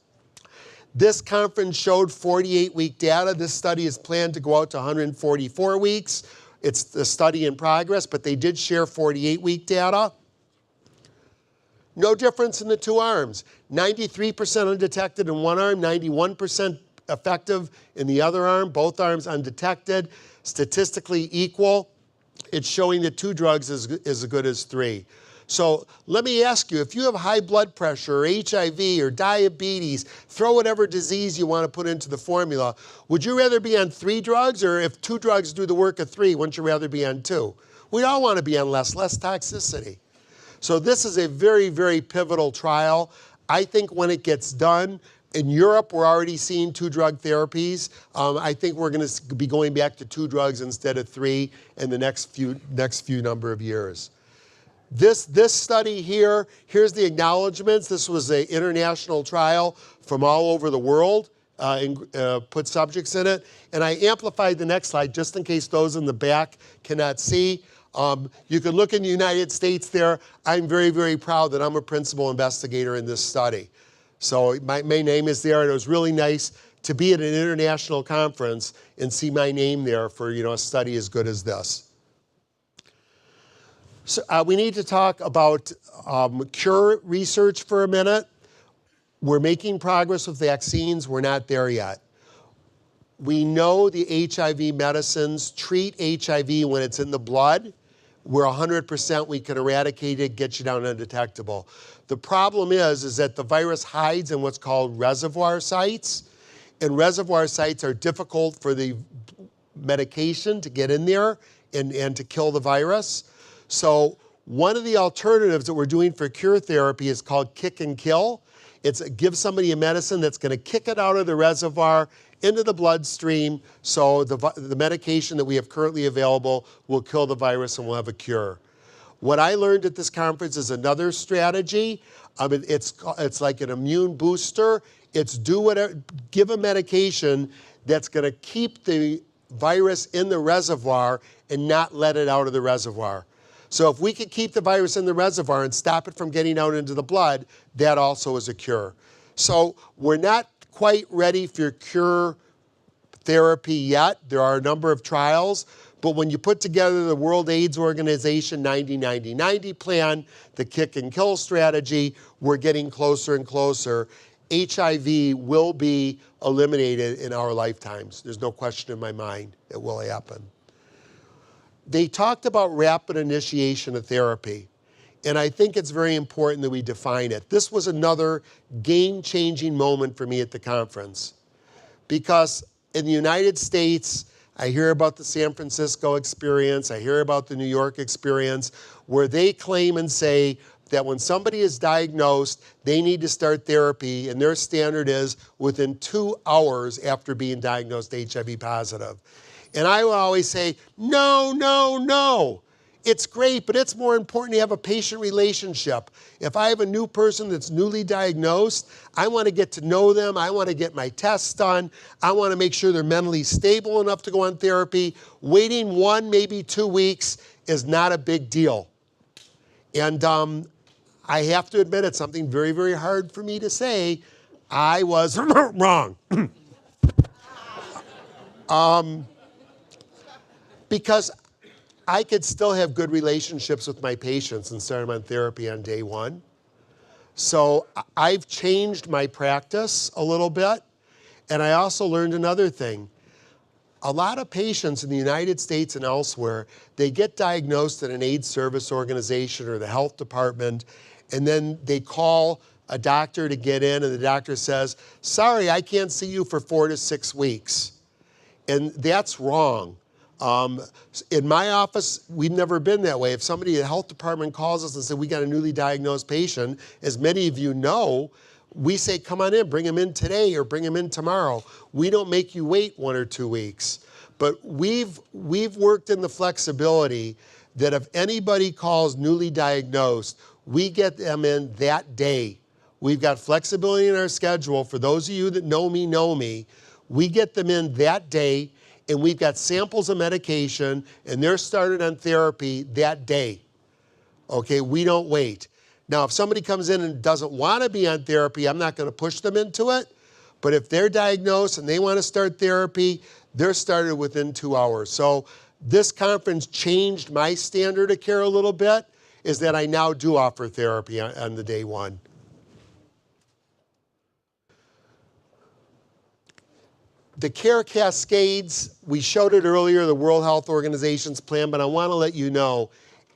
This conference showed 48-week data. This study is planned to go out to 144 weeks. It's a study in progress, but they did share 48-week data. No difference in the 2 arms. 93% undetected in one arm, 91% effective in the other arm, both arms undetected, statistically equal. It's showing that 2 drugs is as good as 3. So let me ask you, if you have high blood pressure or HIV or diabetes, throw whatever disease you want to put into the formula, would you rather be on 3 drugs, or if 2 drugs do the work of 3, wouldn't you rather be on 2? We all want to be on less toxicity. So this is a very, very pivotal trial. I think when it gets done, in Europe, we're already seeing 2 drug therapies. I think we're going to be going back to 2 drugs instead of 3 in the next few number of years. This study here, here's the acknowledgments. This was an international trial from all over the world, put subjects in it. And I amplified the next slide just in case those in the back cannot see. You can look in the United States there. I'm very, very proud that I'm a principal investigator in this study. So my name is there, and it was really nice to be at an international conference and see my name there for a study as good as this. So we need to talk about cure research for a minute. We're making progress with vaccines. We're not there yet. We know the HIV medicines treat HIV when it's in the blood. We're 100% we can eradicate it, get you down undetectable. The problem is that the virus hides in what's called reservoir sites, and reservoir sites are difficult for the medication to get in there and to kill the virus. So one of the alternatives that we're doing for cure therapy is called kick and kill. It's give somebody a medicine that's going to kick it out of the reservoir into the bloodstream, so the medication that we have currently available will kill the virus and we'll have a cure. What I learned at this conference is another strategy. It's like an immune booster. It's give a medication that's going to keep the virus in the reservoir and not let it out of the reservoir. So if we could keep the virus in the reservoir and stop it from getting out into the blood, that also is a cure. So we're not quite ready for cure therapy yet. There are a number of trials, but when you put together the World AIDS Organization 90-90-90 plan, the kick and kill strategy, we're getting closer and closer. HIV will be eliminated in our lifetimes. There's no question in my mind it will happen. They talked about rapid initiation of therapy, and I think it's very important that we define it. This was another game-changing moment for me at the conference, because in the United States, I hear about the San Francisco experience, I hear about the New York experience, where they claim and say that when somebody is diagnosed, they need to start therapy, and their standard is within 2 hours after being diagnosed HIV positive. And I will always say, no, no, no. It's great, but it's more important to have a patient relationship. If I have a new person that's newly diagnosed, I want to get to know them. I want to get my tests done. I want to make sure they're mentally stable enough to go on therapy. Waiting 1, maybe 2 weeks is not a big deal. And I have to admit, it's something very, very hard for me to say. I was wrong. Because I could still have good relationships with my patients and start them on therapy on day 1. So I've changed my practice a little bit. And I also learned another thing. A lot of patients in the United States and elsewhere, they get diagnosed at an AIDS service organization or the health department, and then they call a doctor to get in, and the doctor says, sorry, I can't see you for 4 to 6 weeks. And that's wrong. In my office, we've never been that way. If somebody at the health department calls us and says, we got a newly diagnosed patient, as many of you know, we say, come on in, bring him in today or bring him in tomorrow. We don't make you wait 1 or 2 weeks. But we've worked in the flexibility that if anybody calls newly diagnosed, we get them in that day. We've got flexibility in our schedule. For those of you that know me, we get them in that day, and we've got samples of medication, and they're started on therapy that day. Okay, we don't wait. Now, if somebody comes in and doesn't want to be on therapy, I'm not going to push them into it. But if they're diagnosed and they want to start therapy, they're started within 2 hours. So this conference changed my standard of care a little bit, is that I now do offer therapy on the day 1. The care cascades, we showed it earlier, the World Health Organization's plan, but I want to let you know,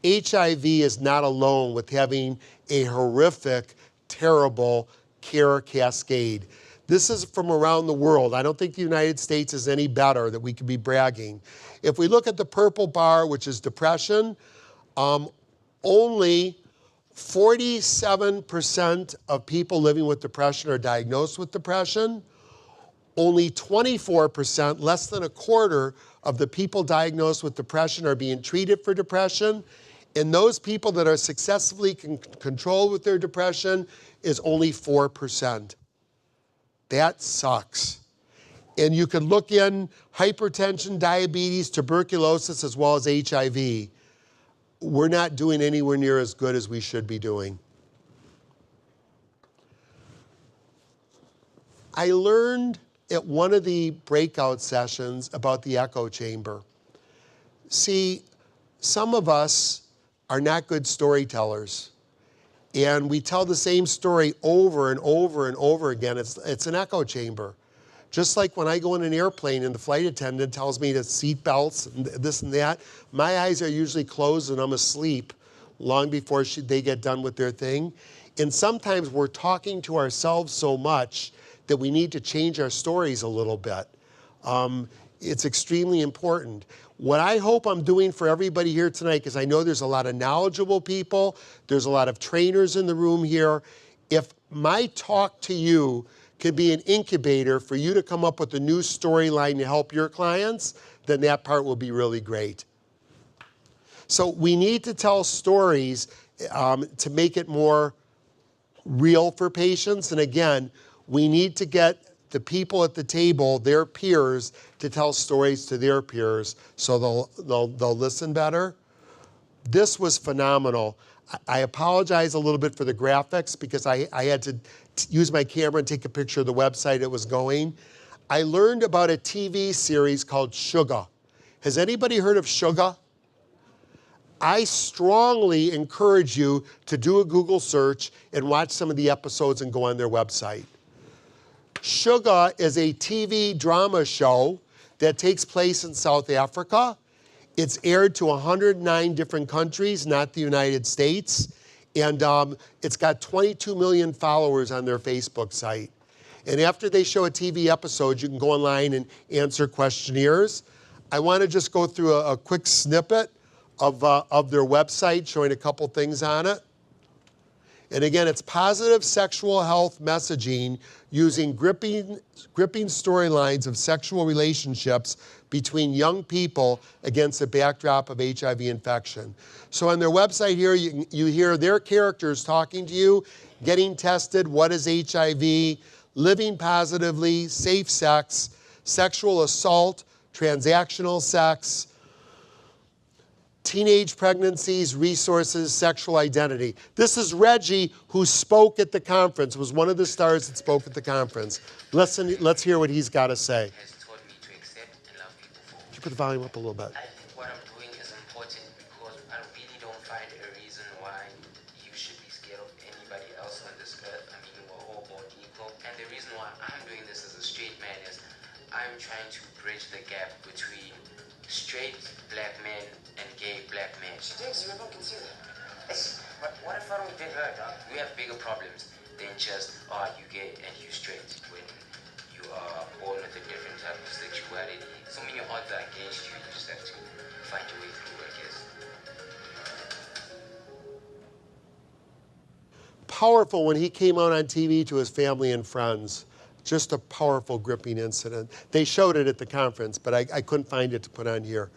HIV is not alone with having a horrific, terrible care cascade. This is from around the world. I don't think the United States is any better that we could be bragging. If we look at the purple bar, which is depression, only 47% of people living with depression are diagnosed with depression. Only 24%, less than a quarter, of the people diagnosed with depression are being treated for depression. And those people that are successfully controlled with their depression is only 4%. That sucks. And you can look in hypertension, diabetes, tuberculosis, as well as HIV. We're not doing anywhere near as good as we should be doing. I learned at one of the breakout sessions about the echo chamber. See, some of us are not good storytellers. And we tell the same story over and over and over again. It's an echo chamber. Just like when I go in an airplane and the flight attendant tells me to seat belts and this and that, my eyes are usually closed and I'm asleep long before they get done with their thing. And sometimes we're talking to ourselves so much that we need to change our stories a little bit. It's extremely important. What I hope I'm doing for everybody here tonight, because I know there's a lot of knowledgeable people, there's a lot of trainers in the room here. If my talk to you could be an incubator for you to come up with a new storyline to help your clients, then that part will be really great. So we need to tell stories to make it more real for patients. And again, we need to get the people at the table, their peers, to tell stories to their peers so they'll listen better. This was phenomenal. I apologize a little bit for the graphics because I had to use my camera and take a picture of the website it was going. I learned about a TV series called Sugar. Has anybody heard of Sugar? I strongly encourage you to do a Google search and watch some of the episodes and go on their website. Sugar is a TV drama show that takes place in South Africa. It's aired to 109 different countries, not the United States. And it's got 22 million followers on their Facebook site. And after they show a TV episode, you can go online and answer questionnaires. I want to just go through a quick snippet of their website showing a couple things on it. And again, it's positive sexual health messaging using gripping storylines of sexual relationships between young people against the backdrop of HIV infection. So on their website here, you hear their characters talking to you, getting tested, what is HIV, living positively, safe sex, sexual assault, transactional sex, teenage pregnancies, resources, sexual identity. This is Reggie, who spoke at the conference, was one of the stars that spoke at the conference. Let's hear what he's got to say. Has taught me to accept and love people for. Could you put the volume up a little bit? I think what I'm doing is important because I really don't find a reason why you should be scared of anybody else on this earth. I mean, we're all born equal. And the reason why I'm doing this as a straight man is I'm trying to bridge the gap between straight black men and gay black men. She thinks you can see that. But what if I don't get her, dog? We have bigger problems than just, you gay and you straight. When you are born with a different type of sexuality, so many odds are against you. You just have to find your way through, I guess. Powerful when he came out on TV to his family and friends. Just a powerful, gripping incident. They showed it at the conference, but I couldn't find it to put on here.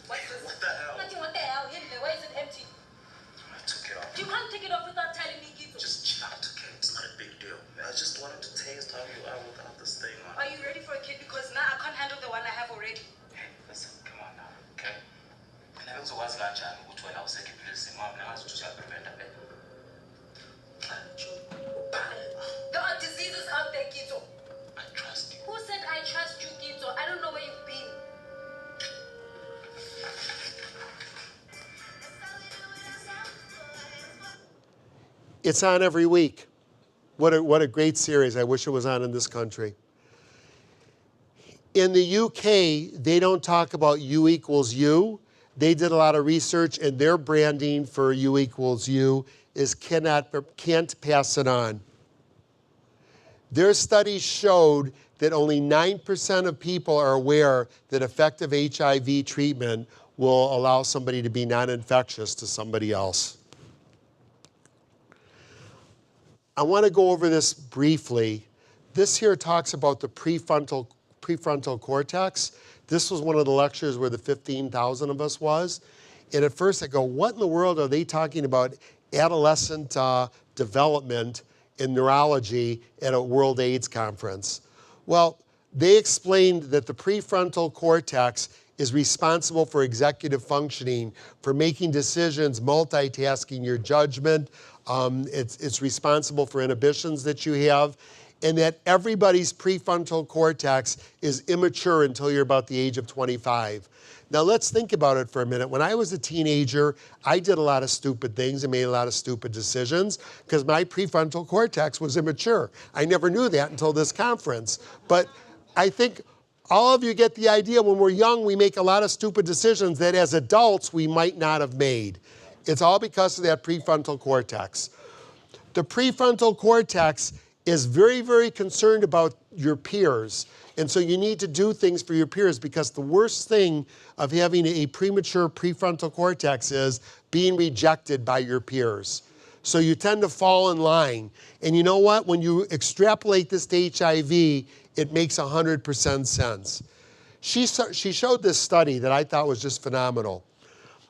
What the hell? Nothing, what the hell? Why is it empty? I took it off. You can't take it off without telling me, Gizo. Just chill out, okay? It's not a big deal. I just wanted to taste how you are without this thing on. Are you ready for a kid? Because now I can't handle the one I have already. Hey, listen, come on now, okay? And I also was going to go to an outside place. Mom, now I was just going to prevent that. There are diseases out there, Gizo. I trust you. Who said I trust you, Gizo? I don't know where you've been. It's on every week. What a great series. I wish it was on in this country. In the UK, they don't talk about U equals U. They did a lot of research, and their branding for U equals U is can't pass it on. Their studies showed that only 9% of people are aware that effective HIV treatment will allow somebody to be non-infectious to somebody else. I want to go over this briefly. This here talks about the prefrontal cortex. This was one of the lectures where the 15,000 of us was. And at first I go, what in the world are they talking about adolescent development in neurology at a World AIDS conference? Well, they explained that the prefrontal cortex is responsible for executive functioning, for making decisions, multitasking your judgment. It's responsible for inhibitions that you have. and that everybody's prefrontal cortex is immature until you're about the age of 25. Now let's think about it for a minute. When I was a teenager, I did a lot of stupid things and made a lot of stupid decisions because my prefrontal cortex was immature. I never knew that until this conference. But I think all of you get the idea. When we're young, we make a lot of stupid decisions that as adults we might not have made. It's all because of that prefrontal cortex. The prefrontal cortex is very, very concerned about your peers. And so you need to do things for your peers, because the worst thing of having a premature prefrontal cortex is being rejected by your peers. So you tend to fall in line. And you know what? When you extrapolate this to HIV, it makes 100% sense. She showed this study that I thought was just phenomenal.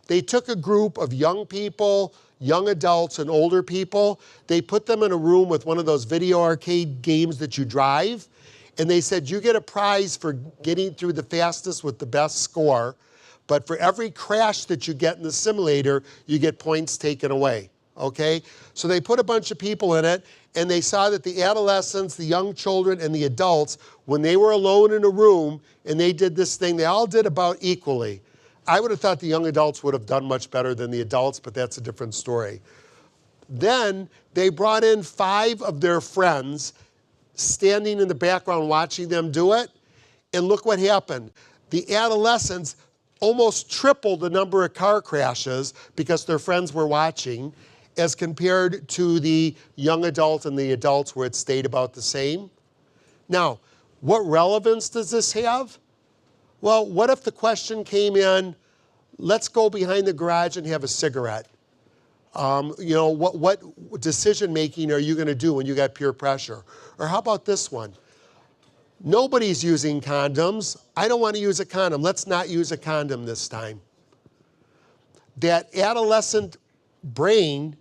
They took a group of young people, young adults, and older people. They put them in a room with one of those video arcade games that you drive. And they said, you get a prize for getting through the fastest with the best score. But for every crash that you get in the simulator, you get points taken away. Okay? So they put a bunch of people in it, and they saw that the adolescents, the young children, and the adults, when they were alone in a room and they did this thing, they all did about equally. I would have thought the young adults would have done much better than the adults, but that's a different story. Then they brought in 5 of their friends, standing in the background watching them do it, and look what happened. The adolescents almost tripled the number of car crashes because their friends were watching, as compared to the young adult and the adults, where it stayed about the same. Now, what relevance does this have? Well, what if the question came in, let's go behind the garage and have a cigarette? You know, what decision making are you going to do when you got peer pressure? Or how about this one? Nobody's using condoms. I don't want to use a condom. Let's not use a condom this time. That adolescent brain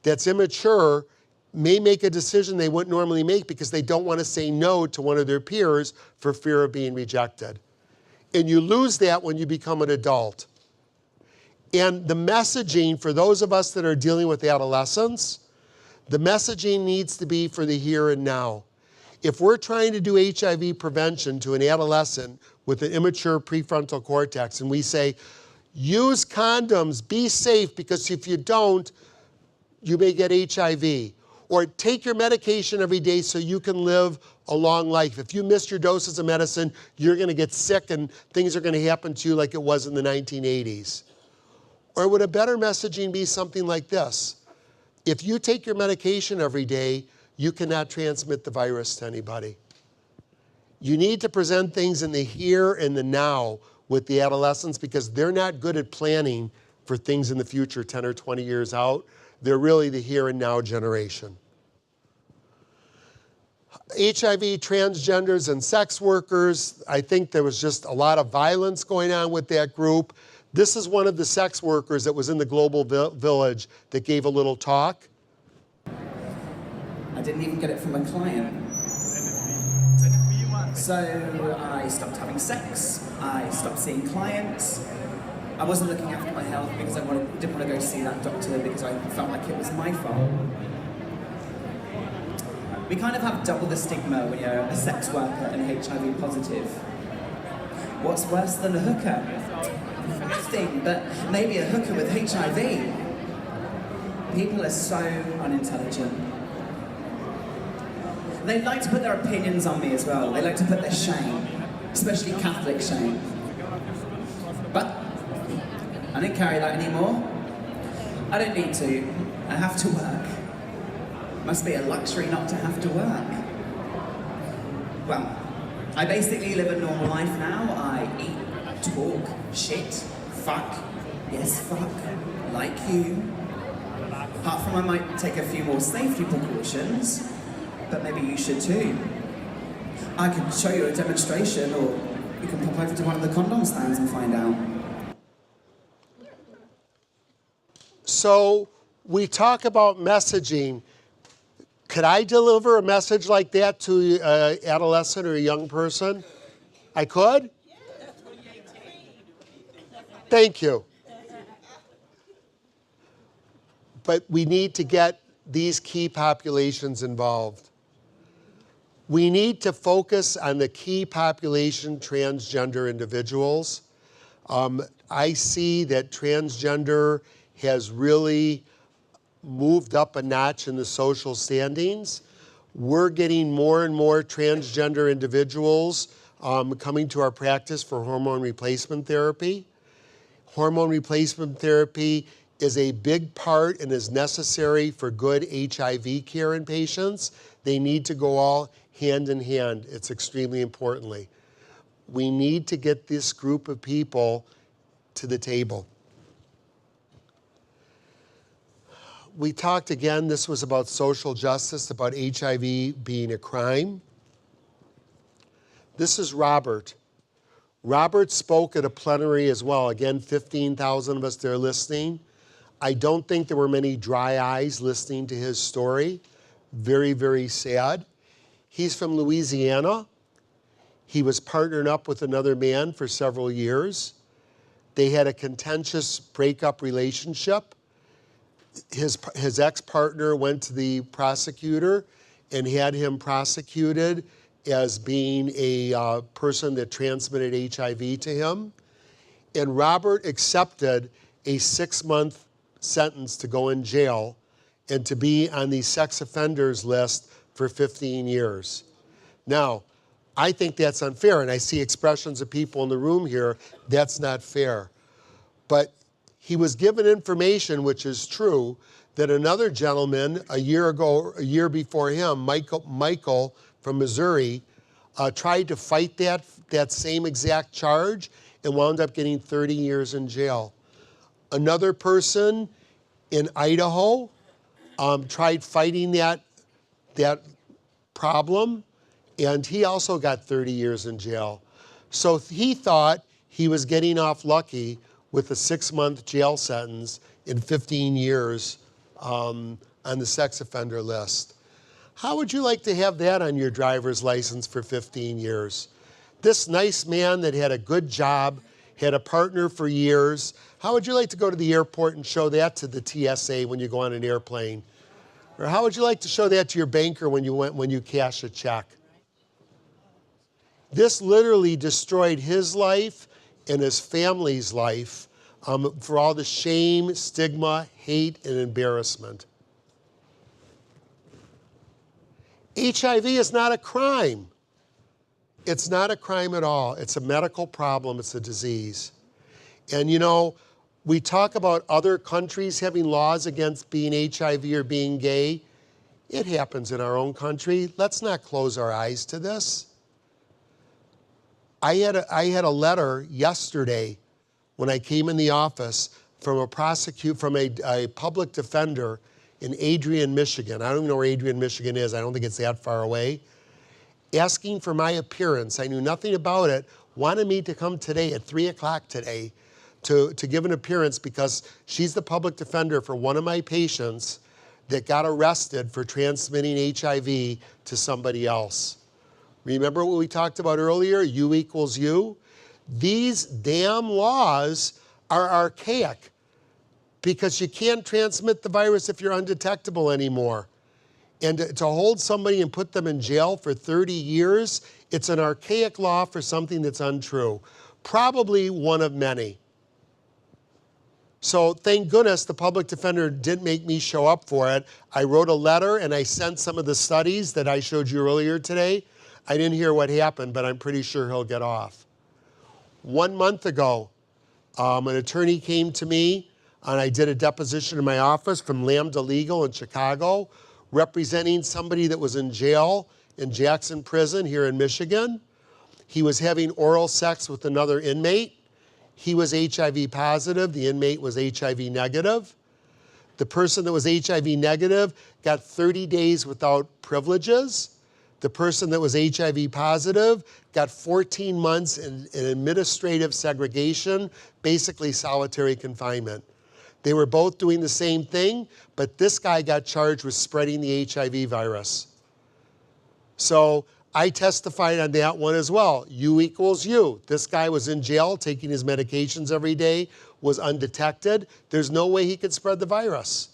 that's immature may make a decision they wouldn't normally make because they don't want to say no to one of their peers for fear of being rejected. And you lose that when you become an adult. And the messaging for those of us that are dealing with adolescents, the messaging needs to be for the here and now. If we're trying to do HIV prevention to an adolescent with an immature prefrontal cortex, and we say, use condoms, be safe, because if you don't, you may get HIV. Or take your medication every day so you can live a long life. If you miss your doses of medicine, you're going to get sick and things are going to happen to you like it was in the 1980s. Or would a better messaging be something like this? If you take your medication every day, you cannot transmit the virus to anybody. You need to present things in the here and the now with the adolescents, because they're not good at planning for things in the future 10 or 20 years out. They're really the here and now generation. HIV, transgenders, and sex workers, I think there was just a lot of violence going on with that group. This is one of the sex workers that was in the Global Village that gave a little talk. I didn't even get it from a client. So I stopped having sex, I stopped seeing clients. I wasn't looking after my health because I didn't want to go see that doctor because I felt like it was my fault. We kind of have double the stigma when you're a sex worker and HIV positive. What's worse than a hooker? Nothing, but maybe a hooker with HIV. People are so unintelligent. They like to put their opinions on me as well. They like to put their shame, especially Catholic shame. But I don't carry that anymore. I don't need to. I have to work. Must be a luxury not to have to work. Well, I basically live a normal life now. I eat, talk, shit, fuck, yes fuck, like you. Apart from I might take a few more safety precautions, but maybe you should too. I can show you a demonstration, or you can pop over to one of the condom stands and find out. So we talk about messaging. Could I deliver a message like that to an adolescent or a young person? I could? Thank you. But we need to get these key populations involved. We need to focus on the key population, transgender individuals. I see that transgender has really moved up a notch in the social standings. We're getting more and more transgender individuals coming to our practice for hormone replacement therapy. Hormone replacement therapy is a big part and is necessary for good HIV care in patients. They need to go all hand in hand. It's extremely importantly. We need to get this group of people to the table. We talked again, this was about social justice, about HIV being a crime. This is Robert. Robert spoke at a plenary as well. Again, 15,000 of us there listening. I don't think there were many dry eyes listening to his story. Very, very sad. He's from Louisiana. He was partnered up with another man for several years. They had a contentious breakup relationship. His ex-partner went to the prosecutor and had him prosecuted as being a person that transmitted HIV to him. And Robert accepted a 6-month sentence to go in jail and to be on the sex offenders list for 15 years. Now, I think that's unfair, and I see expressions of people in the room here, that's not fair. But he was given information, which is true, that another gentleman a year before him, Michael from Missouri, tried to fight that same exact charge and wound up getting 30 years in jail. Another person in Idaho tried fighting that problem, and he also got 30 years in jail. So he thought he was getting off lucky with a 6-month jail sentence in 15 years on the sex offender list. How would you like to have that on your driver's license for 15 years? This nice man that had a good job, had a partner for years, how would you like to go to the airport and show that to the TSA when you go on an airplane? Or how would you like to show that to your banker when you cash a check? This literally destroyed his life and his family's life for all the shame, stigma, hate, and embarrassment. HIV is not a crime. It's not a crime at all. It's a medical problem. It's a disease. And you know, we talk about other countries having laws against being HIV or being gay. It happens in our own country. Let's not close our eyes to this. I had a letter yesterday when I came in the office from a public defender in Adrian, Michigan. I don't even know where Adrian, Michigan is. I don't think it's that far away. Asking for my appearance. I knew nothing about it. Wanted me to come today at 3 o'clock today to give an appearance because she's the public defender for one of my patients that got arrested for transmitting HIV to somebody else. Remember what we talked about earlier, U equals U? These damn laws are archaic because you can't transmit the virus if you're undetectable anymore. And to hold somebody and put them in jail for 30 years, it's an archaic law for something that's untrue. Probably one of many. So thank goodness the public defender didn't make me show up for it. I wrote a letter and I sent some of the studies that I showed you earlier today. I didn't hear what happened, but I'm pretty sure he'll get off. 1 month ago, an attorney came to me and I did a deposition in my office from Lambda Legal in Chicago, representing somebody that was in jail in Jackson Prison here in Michigan. He was having oral sex with another inmate. He was HIV positive. The inmate was HIV negative. The person that was HIV negative got 30 days without privileges. The person that was HIV positive got 14 months in administrative segregation, basically solitary confinement. They were both doing the same thing, but this guy got charged with spreading the HIV virus. So I testified on that one as well. U equals U. This guy was in jail taking his medications every day, was undetected. There's no way he could spread the virus.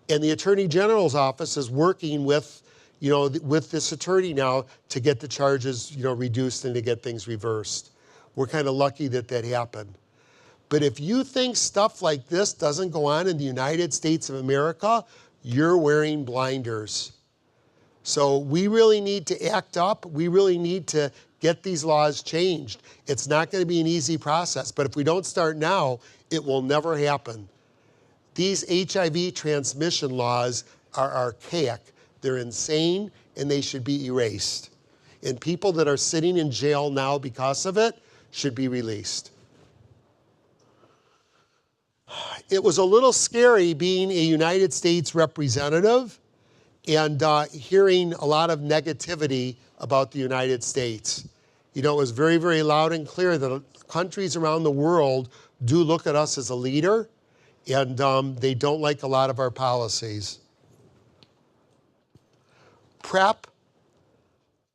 And the Attorney General's office is working with with this attorney now to get the charges, reduced and to get things reversed. We're kind of lucky that that happened. But if you think stuff like this doesn't go on in the United States of America, you're wearing blinders. So we really need to act up. We really need to get these laws changed. It's not going to be an easy process, but if we don't start now, it will never happen. These HIV transmission laws are archaic. They're insane, and they should be erased. And people that are sitting in jail now because of it should be released. It was a little scary being a United States representative and hearing a lot of negativity about the United States. It was very, very loud and clear that countries around the world do look at us as a leader, and they don't like a lot of our policies. PrEP,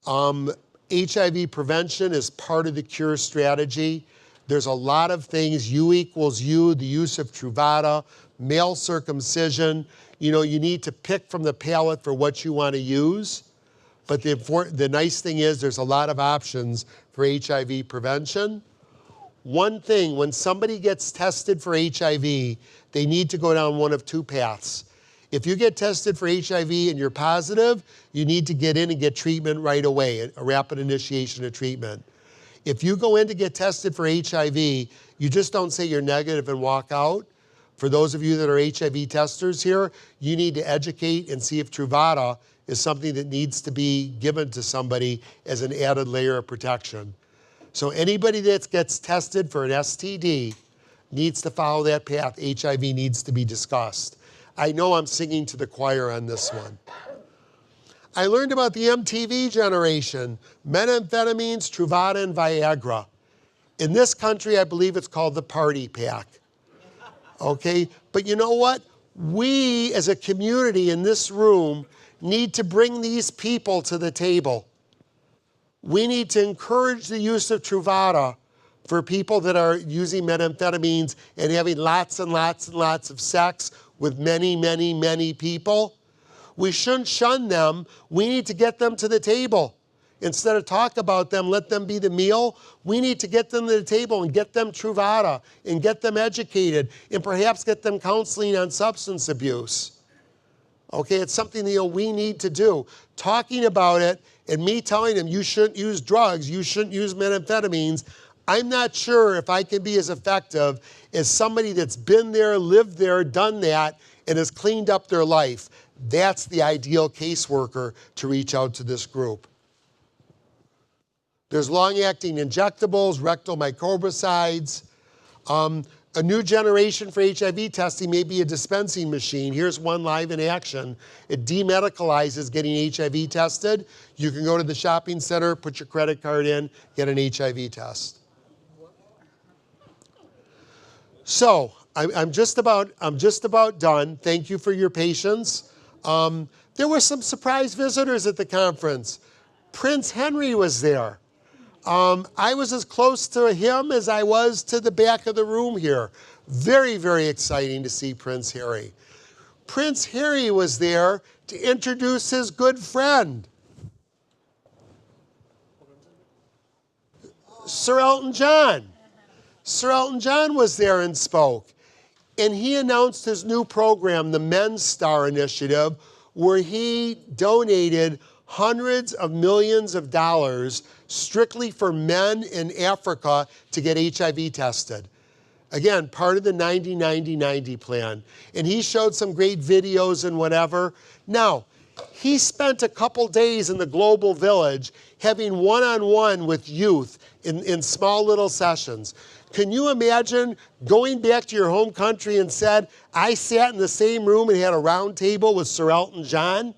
HIV prevention is part of the cure strategy. There's a lot of things, U equals U, the use of Truvada, male circumcision. You need to pick from the palette for what you want to use. But the nice thing is there's a lot of options for HIV prevention. One thing, when somebody gets tested for HIV, they need to go down one of two paths. If you get tested for HIV and you're positive, you need to get in and get treatment right away, a rapid initiation of treatment. If you go in to get tested for HIV, you just don't say you're negative and walk out. For those of you that are HIV testers here, you need to educate and see if Truvada is something that needs to be given to somebody as an added layer of protection. So anybody that gets tested for an STD needs to follow that path. HIV needs to be discussed. I know I'm singing to the choir on this one. I learned about the MTV generation, methamphetamines, Truvada, and Viagra. In this country, I believe it's called the party pack. Okay, but you know what? We as a community in this room need to bring these people to the table. We need to encourage the use of Truvada for people that are using methamphetamines and having lots and lots and lots of sex with many, many, many people. We shouldn't shun them. We need to get them to the table. Instead of talk about them, let them be the meal. We need to get them to the table and get them Truvada and get them educated and perhaps get them counseling on substance abuse. Okay, it's something we need to do. Talking about it and me telling them you shouldn't use drugs, you shouldn't use methamphetamines, I'm not sure if I can be as effective as somebody that's been there, lived there, done that, and has cleaned up their life. That's the ideal caseworker to reach out to this group. There's long-acting injectables, rectal microbicides. A new generation for HIV testing may be a dispensing machine. Here's one live in action. It demedicalizes getting HIV tested. You can go to the shopping center, put your credit card in, get an HIV test. So I'm just about done. Thank you for your patience. There were some surprise visitors at the conference. Prince Henry was there. I was as close to him as I was to the back of the room here. Very, very exciting to see Prince Harry. Prince Harry was there to introduce his good friend, Sir Elton John. Sir Elton John was there and spoke. And he announced his new program, the Men's Star Initiative, where he donated hundreds of millions of dollars strictly for men in Africa to get HIV tested. Again, part of the 90-90-90 plan. And he showed some great videos and whatever. Now, he spent a couple days in the global village having one-on-one with youth in small little sessions. Can you imagine going back to your home country and said, I sat in the same room and had a round table with Sir Elton John?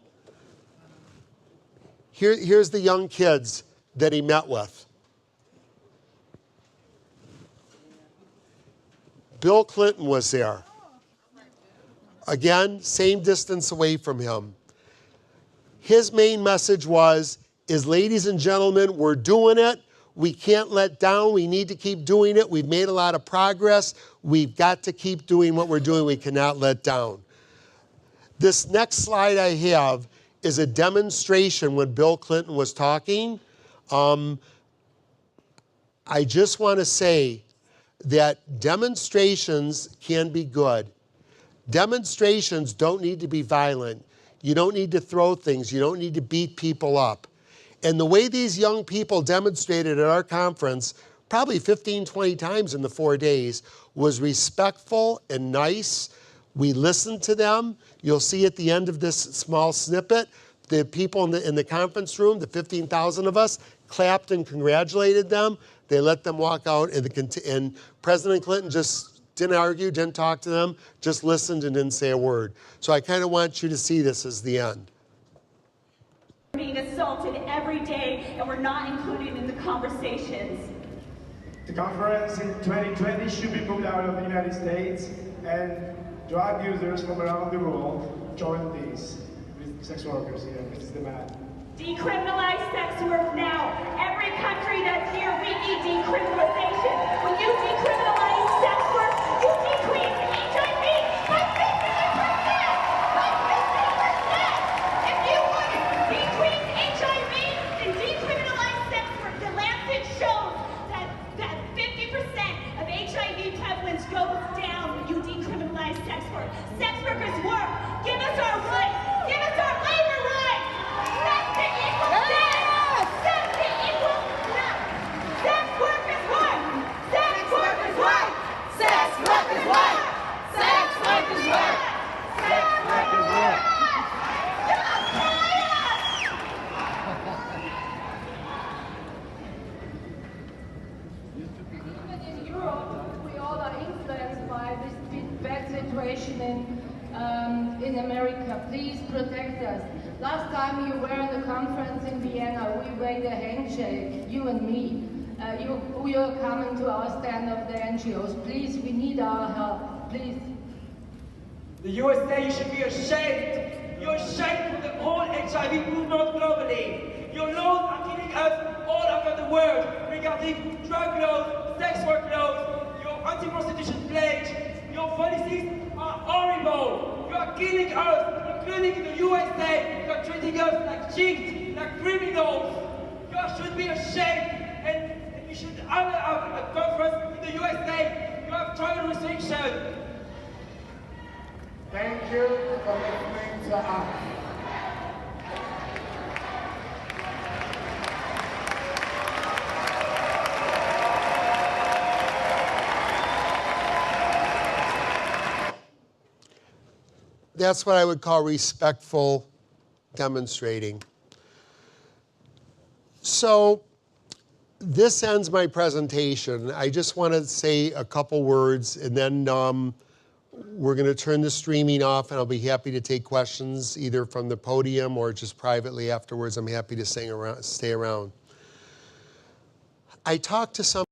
Here's the young kids that he met with. Bill Clinton was there. Again, same distance away from him. His main message was, ladies and gentlemen, we're doing it. We can't let down. We need to keep doing it. We've made a lot of progress. We've got to keep doing what we're doing. We cannot let down. This next slide I have is a demonstration when Bill Clinton was talking. I just want to say that demonstrations can be good. Demonstrations don't need to be violent. You don't need to throw things. You don't need to beat people up. And the way these young people demonstrated at our conference, probably 15, 20 times in the 4 days, was respectful and nice. We listened to them. You'll see at the end of this small snippet, the people in the conference room, the 15,000 of us, clapped and congratulated them. They let them walk out, and President Clinton just didn't argue, didn't talk to them, just listened and didn't say a word. So I kind of want you to see this as the end. Being assaulted every day, and we're not included in the conversations. The conference in 2020 should be moved out of the United States, and drug users from around the world join these with sex workers here. This is the demand. Decriminalize sex work now. Every country that's here, we need decriminalization. When you decriminalize sex work, you decrease HIV by 50%! By 50%! If you want to decrease HIV and decriminalize sex work, the Lancet shows that 50% of HIV prevalence goes down when you decriminalize sex work. Sex workers work. Give us our rights. Give us our labor rights. Sex to equal sex. Sex to equal sex. Sex workers work. Sex workers work. Sex workers work. Sex workers work. Sex workers work. Don't try us. Even in Europe, we all are influenced by this bad situation in America. Please protect us. Last time you were in the conference in Vienna, we made a handshake, you and me. You're coming to our stand of the NGOs. Please, we need our help. Please. The USA, you should be ashamed. You're ashamed for the whole HIV movement globally. Your laws are killing us all over the world regarding drug laws, sex work laws, your anti-prostitution pledge. Your policies are horrible. You are killing us, including in the USA. You are treating us like cheats, like criminals. You should be ashamed, and you should have a conference in the USA. You have travel restrictions. Thank you for listening to us. That's what I would call respectful demonstrating. So this ends my presentation. I just want to say a couple words, and then we're going to turn the streaming off, and I'll be happy to take questions either from the podium or just privately afterwards. I'm happy to stay around. I talked to some